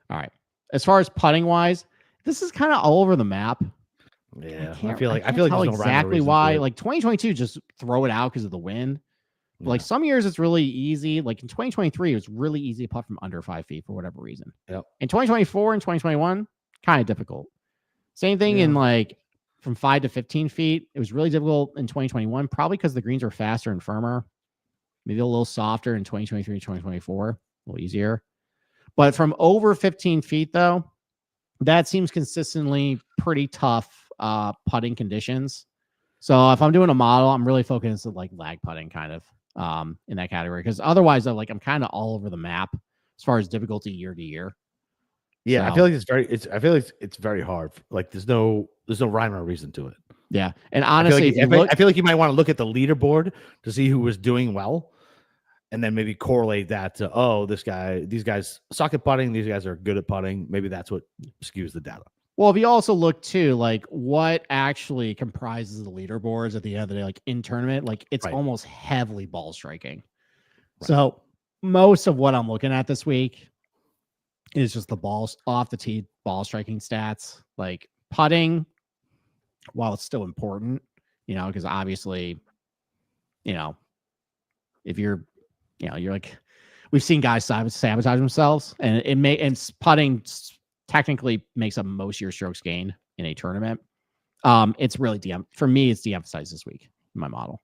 All right. As far as putting wise, this is kind of all over the map. Yeah, I feel like there's no exactly why. Like 2022, just throw it out because of the wind. Yeah. Like some years, it's really easy. Like in 2023, it was really easy to putt from under 5 feet for whatever reason. Yep. In 2024 and 2021, kind of difficult. Same thing in like from 5 to 15 feet. It was really difficult in 2021, probably because the greens were faster and firmer. Maybe a little softer in 2023 and 2024, a little easier. But from over 15 feet, though, that seems consistently pretty tough putting conditions. So if I'm doing a model, I'm really focused on like lag putting kind of in that category, because otherwise I'm kind of all over the map as far as difficulty year to year. Yeah, So, I feel like it's very hard. Like there's no rhyme or reason to it. Yeah, and honestly, I feel like you might want to look at the leaderboard to see who was doing well, and then maybe correlate that to these guys suck at putting, these guys are good at putting. Maybe that's what skews the data. Well, if you also look too, like what actually comprises the leaderboards at the end of the day, like in tournament, like it's almost heavily ball striking. Right. So most of what I'm looking at this week is just the balls off the tee, ball striking stats. Like putting, while it's still important, because obviously, if you're like, we've seen guys sabotage themselves, and putting technically makes up most of your strokes gained in a tournament. It's really for me, it's de-emphasized this week in my model.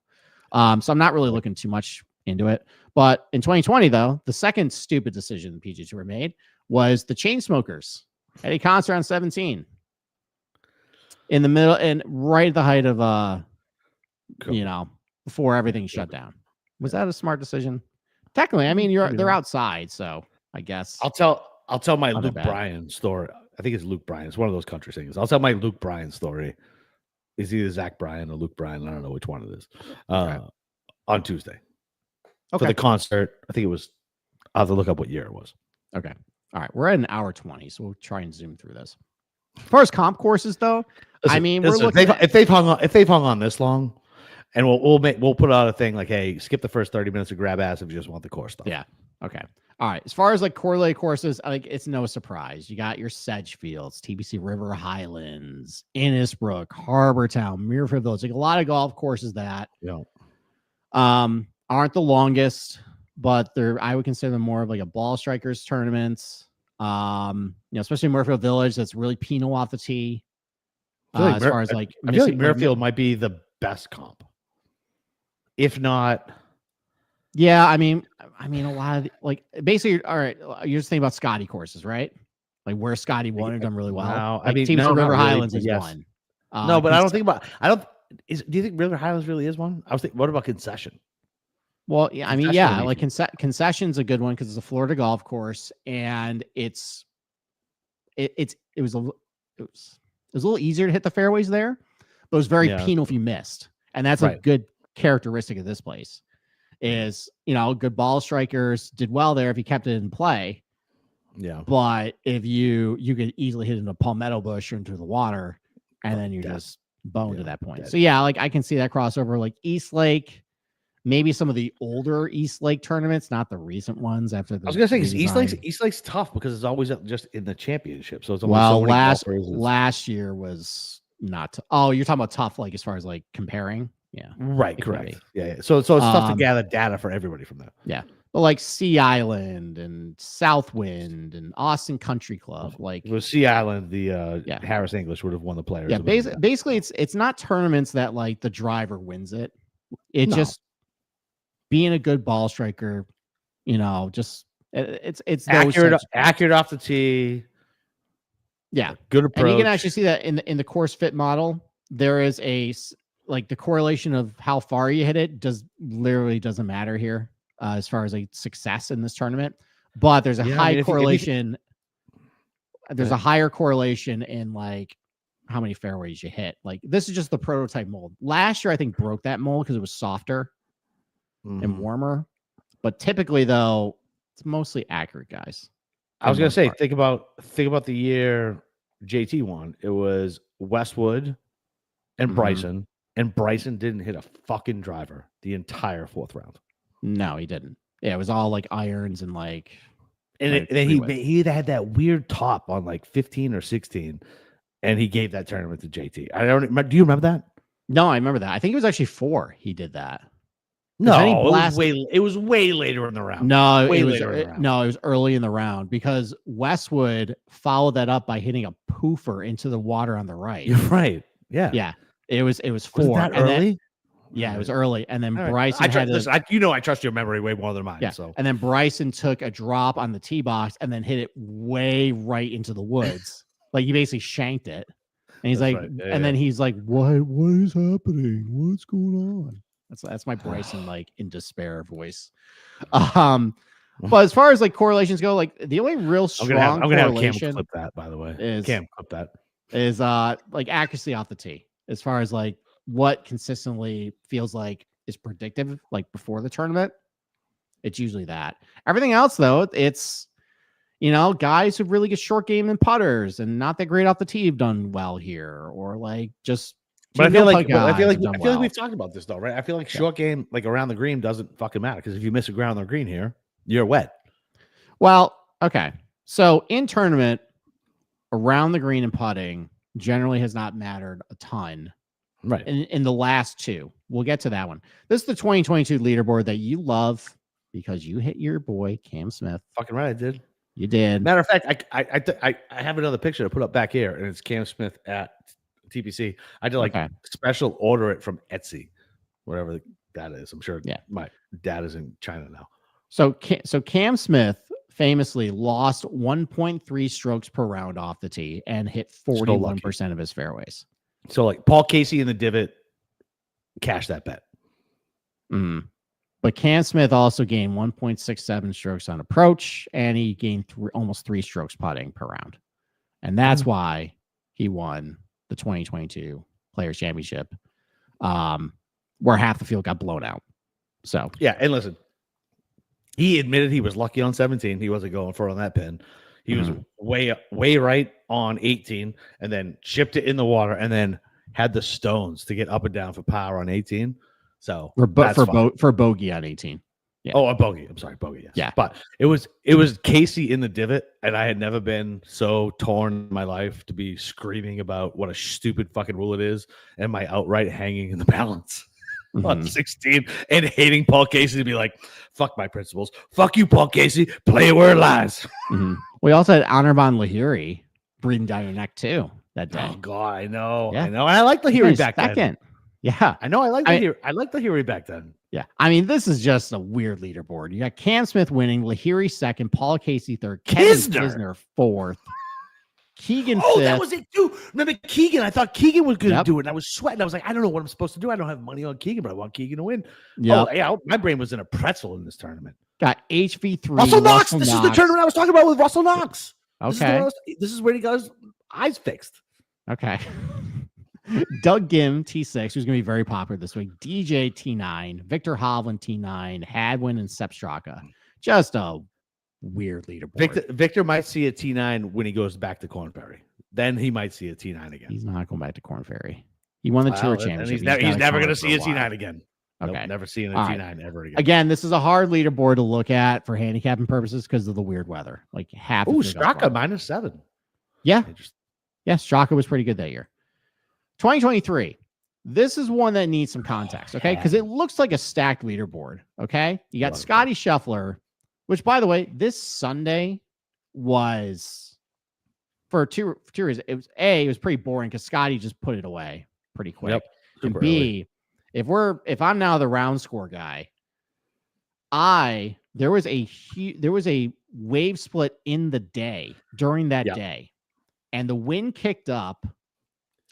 So I'm not really looking too much into it. But in 2020, though, the second stupid decision the PGA Tour made was the chain smokers at a concert on 17 in the middle and right at the height of before everything shut down. Was that a smart decision? Technically, I mean, they're outside, so I guess I'll tell my Luke Bryan story. I think it's Luke Bryan. It's one of those country singers. I'll tell my Luke Bryan story. It's either Zach Bryan or Luke Bryan. I don't know which one it is. On Tuesday. For the concert. I think it was. I'll have to look up what year it was. Okay. All right. We're at an hour 20, so we'll try and zoom through this. As far as comp courses, though, we're looking if they've hung on this long, and we'll put out a thing like, hey, skip the first 30 minutes of grab ass if you just want the course stuff. Yeah. Okay. All right. As far as like correlated courses, like it's no surprise. You got your Sedgefields, TPC River Highlands, Innisbrook, Harbortown, Muirfield Village. Like a lot of golf courses that aren't the longest, but I would consider them more of like a ball strikers tournaments. Especially Muirfield Village, that's really penal off the tee. I feel like Muirfield might be the best comp, if not. Yeah, I mean, a lot of basically, all right. You're just thinking about Scotty courses, right? Like where Scotty won and done really well. No, like River Highlands is yes. one. No, but I don't think about. Do you think River Highlands really is one? I was thinking, what about Concession? Well, yeah, I mean, like Concession's a good one because it's a Florida golf course, and it was a little easier to hit the fairways there, but it was very penal if you missed, and that's a good characteristic of this place. Is good ball strikers did well there if you kept it in play. Yeah, but if you could easily hit into a palmetto bush or into the water, and then you death. just bone to Yeah, that point. dead. So yeah, like I can see that crossover, like East Lake, maybe some of the older East Lake tournaments, not the recent ones after the I was gonna say because redesign. East Lake's tough because it's always just in the championship, so it's only Well, so many golfers. last year was not. Oh, you're talking about tough, like as far as like comparing. Yeah, Right, it could correct. be. Yeah. So it's tough to Um, gather data for everybody from that. Yeah, but like Sea Island and Southwind and Austin Country Club, like It was Sea Island, the Yeah. Harris English would have won the players. yeah, Division. basically it's not tournaments that like the driver wins it. It's No. just being a good ball striker, just it's those accurate, types of- accurate off the tee. Yeah, Good approach. and you can actually see that in the course fit model. There is like the correlation of how far you hit it literally doesn't matter here as far as like success in this tournament, but there's a high correlation. There's a higher correlation in like how many fairways you hit. Like this is just the prototype mold. Last year I think broke that mold because it was softer and warmer, but typically though it's mostly accurate guys. I was gonna say, think about the year JT won. It was Westwood and Bryson, and Bryson didn't hit a fucking driver the entire fourth round. No, he didn't. Yeah, it was all like irons and like. And then he had that weird top on like 15 or 16, and he gave that tournament to JT. I don't remember. Do you remember that? No, I remember that. I think it was actually 4. He did that. No, it was way later in the round. No, way it was later in the round. no, it was early in the round because Westwood followed that up by hitting a poofer into the water on the right. You're right. Yeah. Yeah. It was 4. Was that and early? Then, yeah, it was early. And then All Bryson right. had I trust your memory way more than mine. yeah. So And then Bryson took a drop on the tee box and then hit it way right into the woods. Like he basically shanked it. And he's That's like, right. Yeah, and then he's like, what is happening? What's going on? That's my Bryson like in despair voice. But as far as like correlations go, like the only real strong I'm gonna have Cam correlation clip that, by the way. is Cam clip that. is like accuracy off the tee. As far as like what consistently feels like is predictive, like before the tournament, it's usually that. Everything else though, it's guys who really get short game and putters and not that great off the tee have done well here, or like just. But I feel like well. we've talked about this though, right? I feel like short game, like around the green, doesn't fucking matter because if you miss a ground on the green here, you're wet. Well, okay. So in tournament, around the green and putting generally has not mattered a ton. Right. In the last 2, we'll get to that one. This is the 2022 leaderboard that you love because you hit your boy Cam Smith. Fucking right, I did. You did. Matter of fact, I have another picture to put up back here, and it's Cam Smith at TPC. I did special order it from Etsy, whatever that is. I'm sure my dad is in China now. So Cam Smith famously lost 1.3 strokes per round off the tee and hit 41% of his fairways. So like Paul Casey in the divot, cash that bet. But Cam Smith also gained 1.67 strokes on approach, and he gained almost 3 strokes putting per round. And that's why he won the 2022 Players Championship, where half the field got blown out. So yeah, and listen, he admitted he was lucky on 17. He wasn't going for it on that pin. He was way right on 18, and then chipped it in the water, and then had the stones to get up and down for power on 18. So for bogey on 18. Yeah. Oh, a bogey. I'm sorry, bogey. Yes. Yeah. But it was Casey in the divot, and I had never been so torn in my life to be screaming about what a stupid fucking rule it is, and my outright hanging in the balance on 16, and hating Paul Casey to be like, fuck my principles. Fuck you, Paul Casey. Play it where it lies. We also had Anirban Lahiri breathing down your neck too that day. Oh God, I know. Yeah. I know. I like Lahiri back then. Yeah. I know. I like Lahiri back then. Yeah. I mean, this is just a weird leaderboard. You got Cam Smith winning, Lahiri second, Paul Casey third, Kevin Kisner fourth, Keegan fifth. That was it too. Remember Keegan? I thought Keegan was going to do it, and I was sweating. I was like, I don't know what I'm supposed to do. I don't have money on Keegan, but I want Keegan to win. Yep. Oh, yeah. My brain was in a pretzel in this tournament. Got HV3. Russell Knox. This is the tournament I was talking about with Russell Knox. Okay. This is where he got his eyes fixed. Okay. Doug Gim, T6, who's going to be very popular this week. DJ, T9. Victor Hovland, T9. Hadwin and Sepp Straka. Just a weird leaderboard. Victor might see a T9 when he goes back to Cornberry. then he might see a T9 again. He's not going back to Corn Ferry. He won the Tour And Championship. he's never going to see a T9 T9 again. Okay. Nope, never seeing a All T9 ever again. Again, this is a hard leaderboard to look at for handicapping purposes because of the weird weather. Like half. Oh, the field Straka got -7. Yeah. Yeah, Straka was pretty good that year. 2023. This is one that needs some context, okay? Because it looks like a stacked leaderboard, okay? You got Scotty Scheffler, which, by the way, this Sunday was for two reasons. It was pretty boring because Scotty just put it away pretty quick. Yep. And B, if I'm now the round score guy, there was a wave split in the day during that day, and the wind kicked up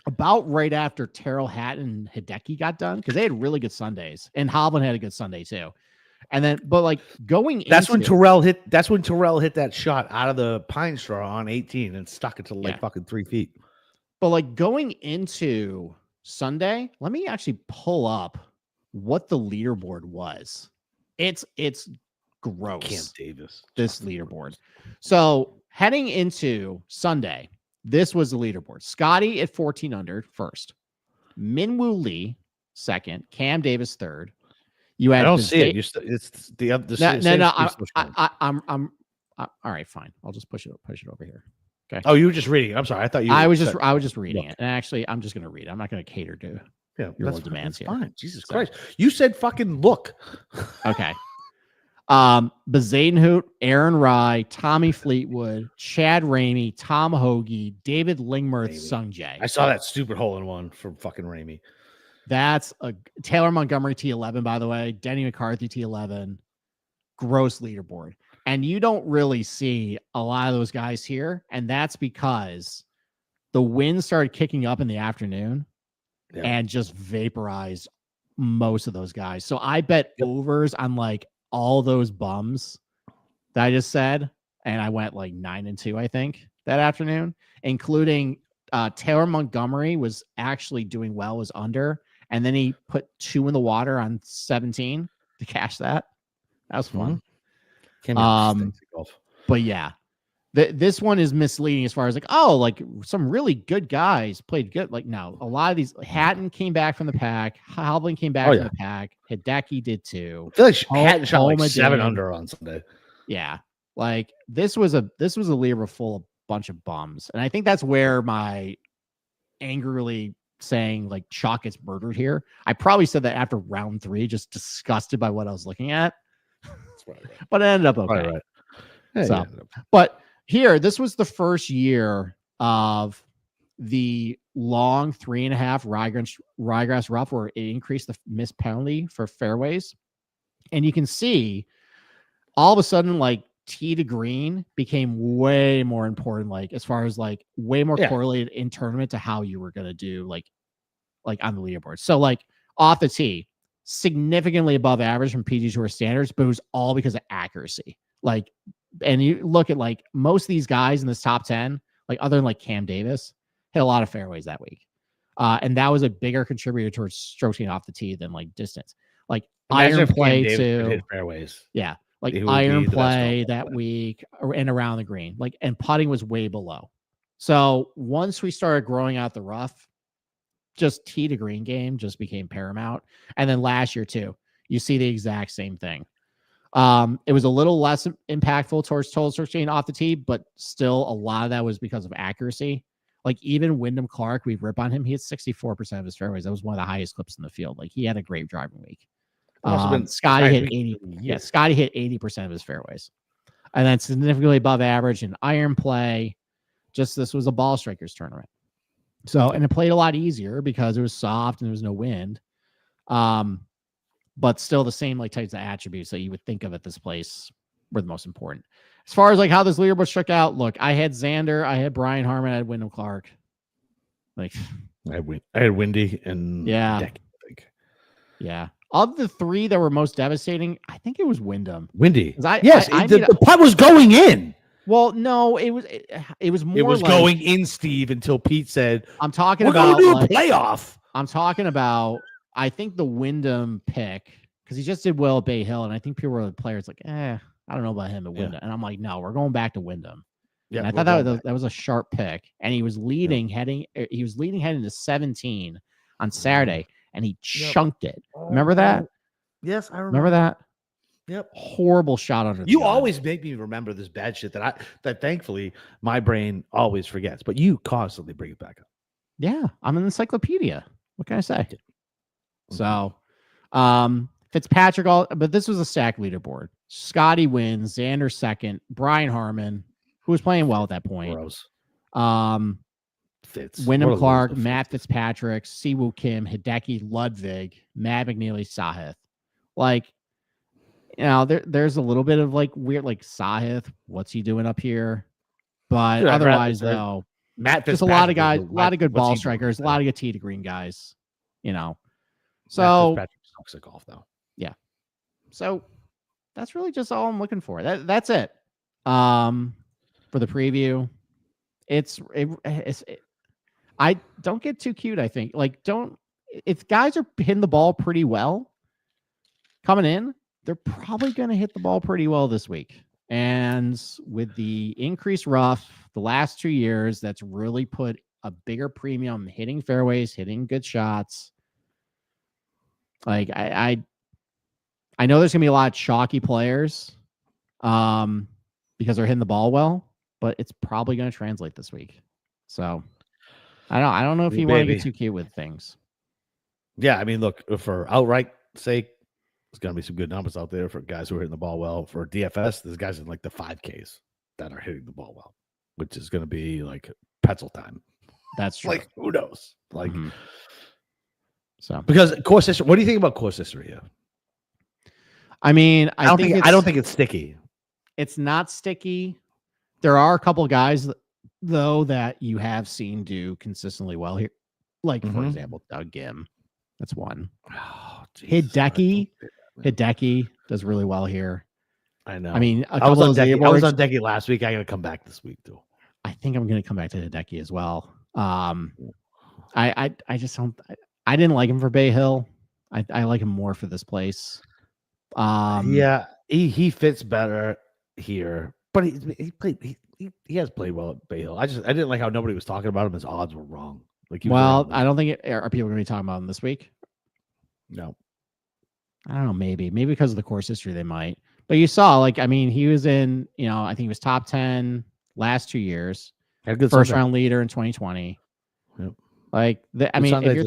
about right after Terrell Hatton and Hideki got done because they had really good Sundays, and Hovland had a good Sunday too. And then, but like going, when Terrell hit. That's when Terrell hit that shot out of the pine straw on 18 and stuck it to like fucking 3 feet. But like going into Sunday, let me actually pull up what the leaderboard was. It's gross. Cam Davis. This leaderboard. So heading into Sunday, this was the leaderboard. Scotty at 14 under first. Minwoo Lee second. Cam Davis third. You had I don't see it. It's the other. No. I'm all right. Fine. I'll just push it over here. Okay. Oh, you were just reading. I'm sorry. I thought you. I was just reading it. And actually, I'm just going to read it. I'm not going to cater to your demands here. Fine. Jesus Christ. You said fucking look. Okay. Bezadenhout, Aaron Rye, Tommy Fleetwood, Chad Ramey, Tom Hoagie, David Lingmerth, Sung Jae. I saw that stupid hole in one from fucking Ramey. That's a Taylor Montgomery T11, by the way. Denny McCarthy T11. Gross leaderboard. And you don't really see a lot of those guys here. And that's because the wind started kicking up in the afternoon and just vaporized most of those guys. So I bet overs on like all those bums that I just said. And I went like 9-2, I think, that afternoon, including Taylor Montgomery was actually doing well, was under. And then he put 2 in the water on 17 to cash that. That was fun. But yeah, this one is misleading as far as like some really good guys played good. Like now, a lot of these Hatton came back from the pack. Hovland came back from the pack. Hideki did too. I feel like Hatton shot like 7 under on Sunday. Yeah, like this was a leaderboard full of bunch of bums, and I think that's where my angrily saying like Chalk gets murdered here. I probably said that after round 3, just disgusted by what I was looking at. But it ended up okay. Right. Yeah, but here, this was the first year of the long 3.5 ryegrass rough where it increased the missed penalty for fairways. And you can see all of a sudden, like tee to green became way more important, like as far as like way more correlated in tournament to how you were going to do like on the leaderboard. So like off the tee, significantly above average from PG Tour standards, but it was all because of accuracy. Like, and you look at like most of these guys in this top 10, like other than like Cam Davis, hit a lot of fairways that week. And that was a bigger contributor towards strokes getting off the tee than like distance. Like iron play too. Fairways. Yeah. Like iron play that week and around the green. Like, and putting was way below. So once we started growing out the rough, just tee to green game just became paramount. And then last year too, you see the exact same thing. It was a little less impactful towards total strokes gained off the tee, but still a lot of that was because of accuracy. Like even Wyndham Clark, we rip on him. He hit 64% of his fairways. That was one of the highest clips in the field. Like he had a great driving week. Scotty hit 80. Yeah, Scotty hit 80% of his fairways, and then significantly above average in iron play. Just this was a ball strikers tournament. So, and it played a lot easier because it was soft and there was no wind. But still the same like types of attributes that you would think of at this place were the most important. As far as like how this leaderboard shook out, look, I had Xander, I had Brian Harmon, I had Wyndham Clark. Like I had Windy and Deck, I think. Yeah. Of the 3 that were most devastating, I think it was Wyndham. Windy. The putt was going in. Well, no, it was more. It was like, going in, Steve, until Pete said, "I'm talking we're about going to do a playoff." I'm talking about. I think the Wyndham pick because he just did well at Bay Hill, and I think people were the players like, I don't know about him at Wyndham, and I'm like, no, we're going back to Wyndham. Yeah, And I we're thought going back. that was a sharp pick. And he was leading heading to 17 on Saturday, and he chunked it. Remember that? Yes, I Remember that? Yep. Horrible shot under the You gun. always make me remember this bad shit that thankfully my brain always forgets, but you constantly bring it back up. Yeah, I'm an encyclopedia. What can I say? Mhm. So, Fitzpatrick, but this was a stacked leaderboard. Scotty wins, Xander second, Brian Harmon, who was playing well at that point. Gross. Fitz. Wyndham What a Clark, loser Matt Fitz is. Fitzpatrick, Siwoo Kim, Hideki Ludwig, Matt McNeely, Sahith. Like, there's a little bit of like weird, like Sahith, what's he doing up here? But Dude, I'd rather otherwise, say though, Matt just a lot of Fitzpatrick guys, is a lot of good what's ball he doing strikers, a there? lot of good tee to green guys, Matt So, Fitzpatrick sucks at golf though. so that's really just all I'm looking for. That's it. For the preview, I don't get too cute. I think if guys are hitting the ball pretty well coming in, they're probably going to hit the ball pretty well this week. And with the increased rough the last 2 years, that's really put a bigger premium hitting fairways, hitting good shots. Like I know there's gonna be a lot of chalky players, because they're hitting the ball well, but it's probably gonna translate this week. So I don't know if you want to get too cute with things. Yeah, I mean, look, for outright sake, there's gonna be some good numbers out there for guys who are hitting the ball well. For DFS, there's guys in like the 5Ks that are hitting the ball well, which is gonna be like pencil time. That's true. Like, who knows? Like, so because course history. What do you think about course history here? I mean, I don't think it's sticky. It's not sticky. There are a couple of guys though that you have seen do consistently well here. Like, for example, Doug Gim. That's one. Oh, Hideki does really well here. I know. I mean, I was on Decky last week. I got to come back this week too. I think I'm going to come back to Hideki as well. I just don't. I didn't like him for Bay Hill. I like him more for this place. Yeah, he fits better here, but he has played well at Bay Hill. I didn't like how nobody was talking about him. His odds were wrong. Like, I don't think are people going to be talking about him this week. No, I don't know. Maybe because of the course history, they might. But you saw, like, I mean, he was in, I think he was top 10 last 2 years. First round leader in 2020. Yep. Like, if you're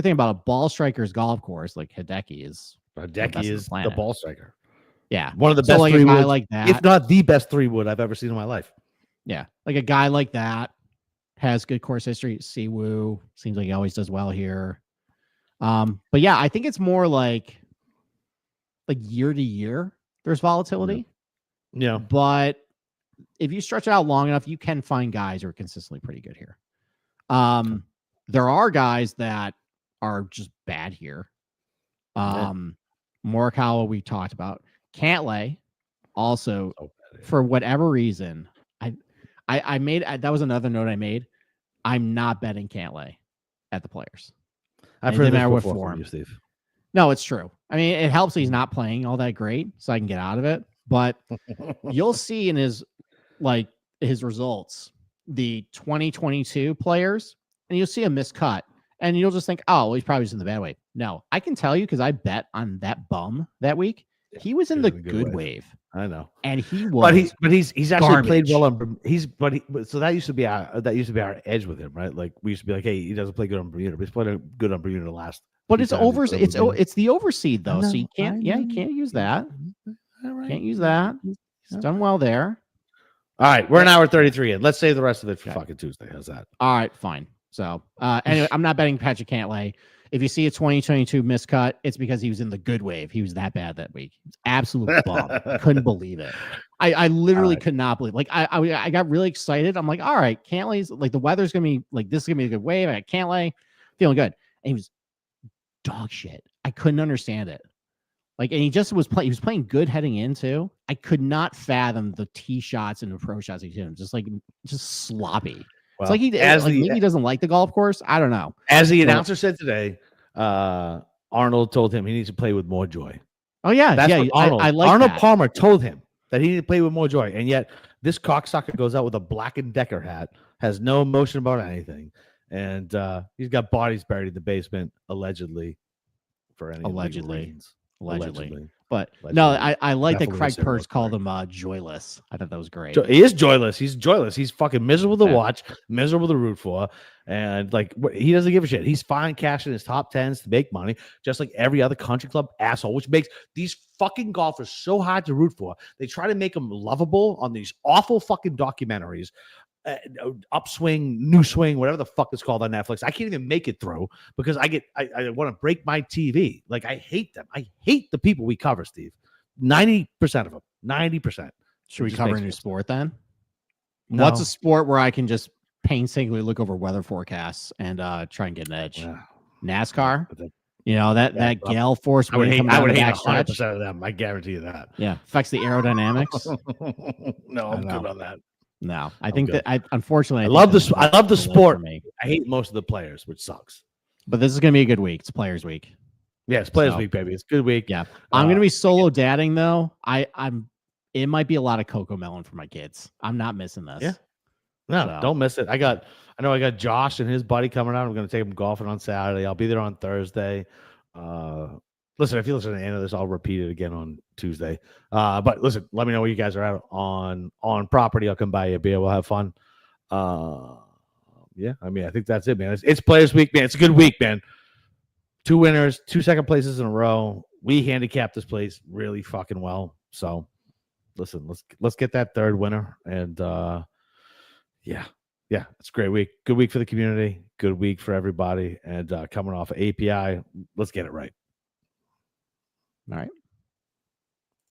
thinking about a ball striker's golf course, like Hideki is the ball striker. Yeah, one of the best like 3-wood, like that, if not the best 3-wood I've ever seen in my life. Yeah, like a guy like that has good course history. Siwoo seems like he always does well here. But yeah, I think it's more like year to year there's volatility. Yeah, but if you stretch it out long enough, you can find guys who are consistently pretty good here. There are guys that are just bad here. Morikawa, we talked about. Cantlay, also, for whatever reason, I made that was another note I made. I'm not betting Cantlay at the Players. I've heard this before from you, Steve. No, it's true. I mean, it helps he's not playing all that great, so I can get out of it. But you'll see in his results, the 2022 Players, and you'll see a miscut, and you'll just think, oh, well, he's probably just in the bad wave. No, I can tell you because I bet on that bum that week. He was in the good wave. I know, and he was. But he's actually garbage. played well on. So that used to be our edge with him, right? Like, we used to be like, hey, he doesn't play good on Bermuda, but he's played good on Bermuda last. But it's over. It's the overseed though, so you can't. Yeah, you can't use that. Right. Can't use that. He's done well there. All right, we're an hour 33 in. Let's save the rest of it for fucking Tuesday. How's that? All right, fine. So anyway, I'm not betting Patrick Cantlay. If you see a 2022 miscut, it's because he was in the good wave. He was that bad that week. It's absolute bum. I couldn't believe it. I literally could not believe. Like, I got really excited. I'm like, all right, Cantlay's like, the weather's gonna be like, this is gonna be a good wave. I got Cantlay, feeling good. And he was dog shit. I couldn't understand it. Like, and he was playing good heading in too. I could not fathom the tee shots and the pro shots he did. Just sloppy. Well, it's like maybe he doesn't like the golf course. I don't know. As the announcer said today, Arnold told him he needs to play with more joy. Oh yeah, That's what Arnold. I like Arnold that. Palmer told him. that he didn't play with more joy. And yet this cocksucker goes out with a Black & Decker hat, has no emotion about anything. And he's got bodies buried in the basement, allegedly, for any Allegedly. Allegedly. But Allegedly. no, I like that Definitely Craig a serial Purse called killer. him joyless. I thought that was great. He is joyless. He's joyless. He's fucking miserable to Yeah. watch, miserable to root for, and like he doesn't give a shit. He's fine cashing his top tens to make money, just like every other country club asshole, which makes these fucking golfers so hard to root for. They try to make them lovable on these awful fucking documentaries. Upswing, New Swing, whatever the fuck it's called on Netflix. I can't even make it through because I want to break my TV. Like I hate them. I hate the people we cover, Steve. 90% of them. 90%. Should we just cover a makes new me sport then? No. What's a sport where I can just painstakingly look over weather forecasts and try and get an edge? Yeah. NASCAR. But That gale force I would wind hate. coming I down would the hate backstretch. 100% of them. I guarantee you that. Yeah, affects the aerodynamics. No, I'm I know. good on that. No, I think good. that I unfortunately I think love that's this. I love the the limit sport. for me. I hate most of the players, which sucks. But this is gonna be a good week. It's Players Week. Yeah, it's Players So- Week, baby. It's a good week. Yeah, I'm gonna be solo dadding though. I'm. It might be a lot of Cocoa Melon for my kids. I'm not missing this. Yeah. No, So- don't miss it. I know I got Josh and his buddy coming out. I'm going to take them golfing on Saturday. I'll be there on Thursday. Listen, if you listen to the end of this, I'll repeat it again on Tuesday. But listen, let me know where you guys are at on property. I'll come by you a beer. We'll have fun. Yeah, I mean, I think that's it, man. It's Players Week, man. It's a good week, man. 2 winners, 2 second places in a row. We handicapped this place really fucking well. So listen, let's get that 3rd winner. And yeah, it's a great week. Good week for the community. Good week for everybody. And coming off of API, let's get it right. All right.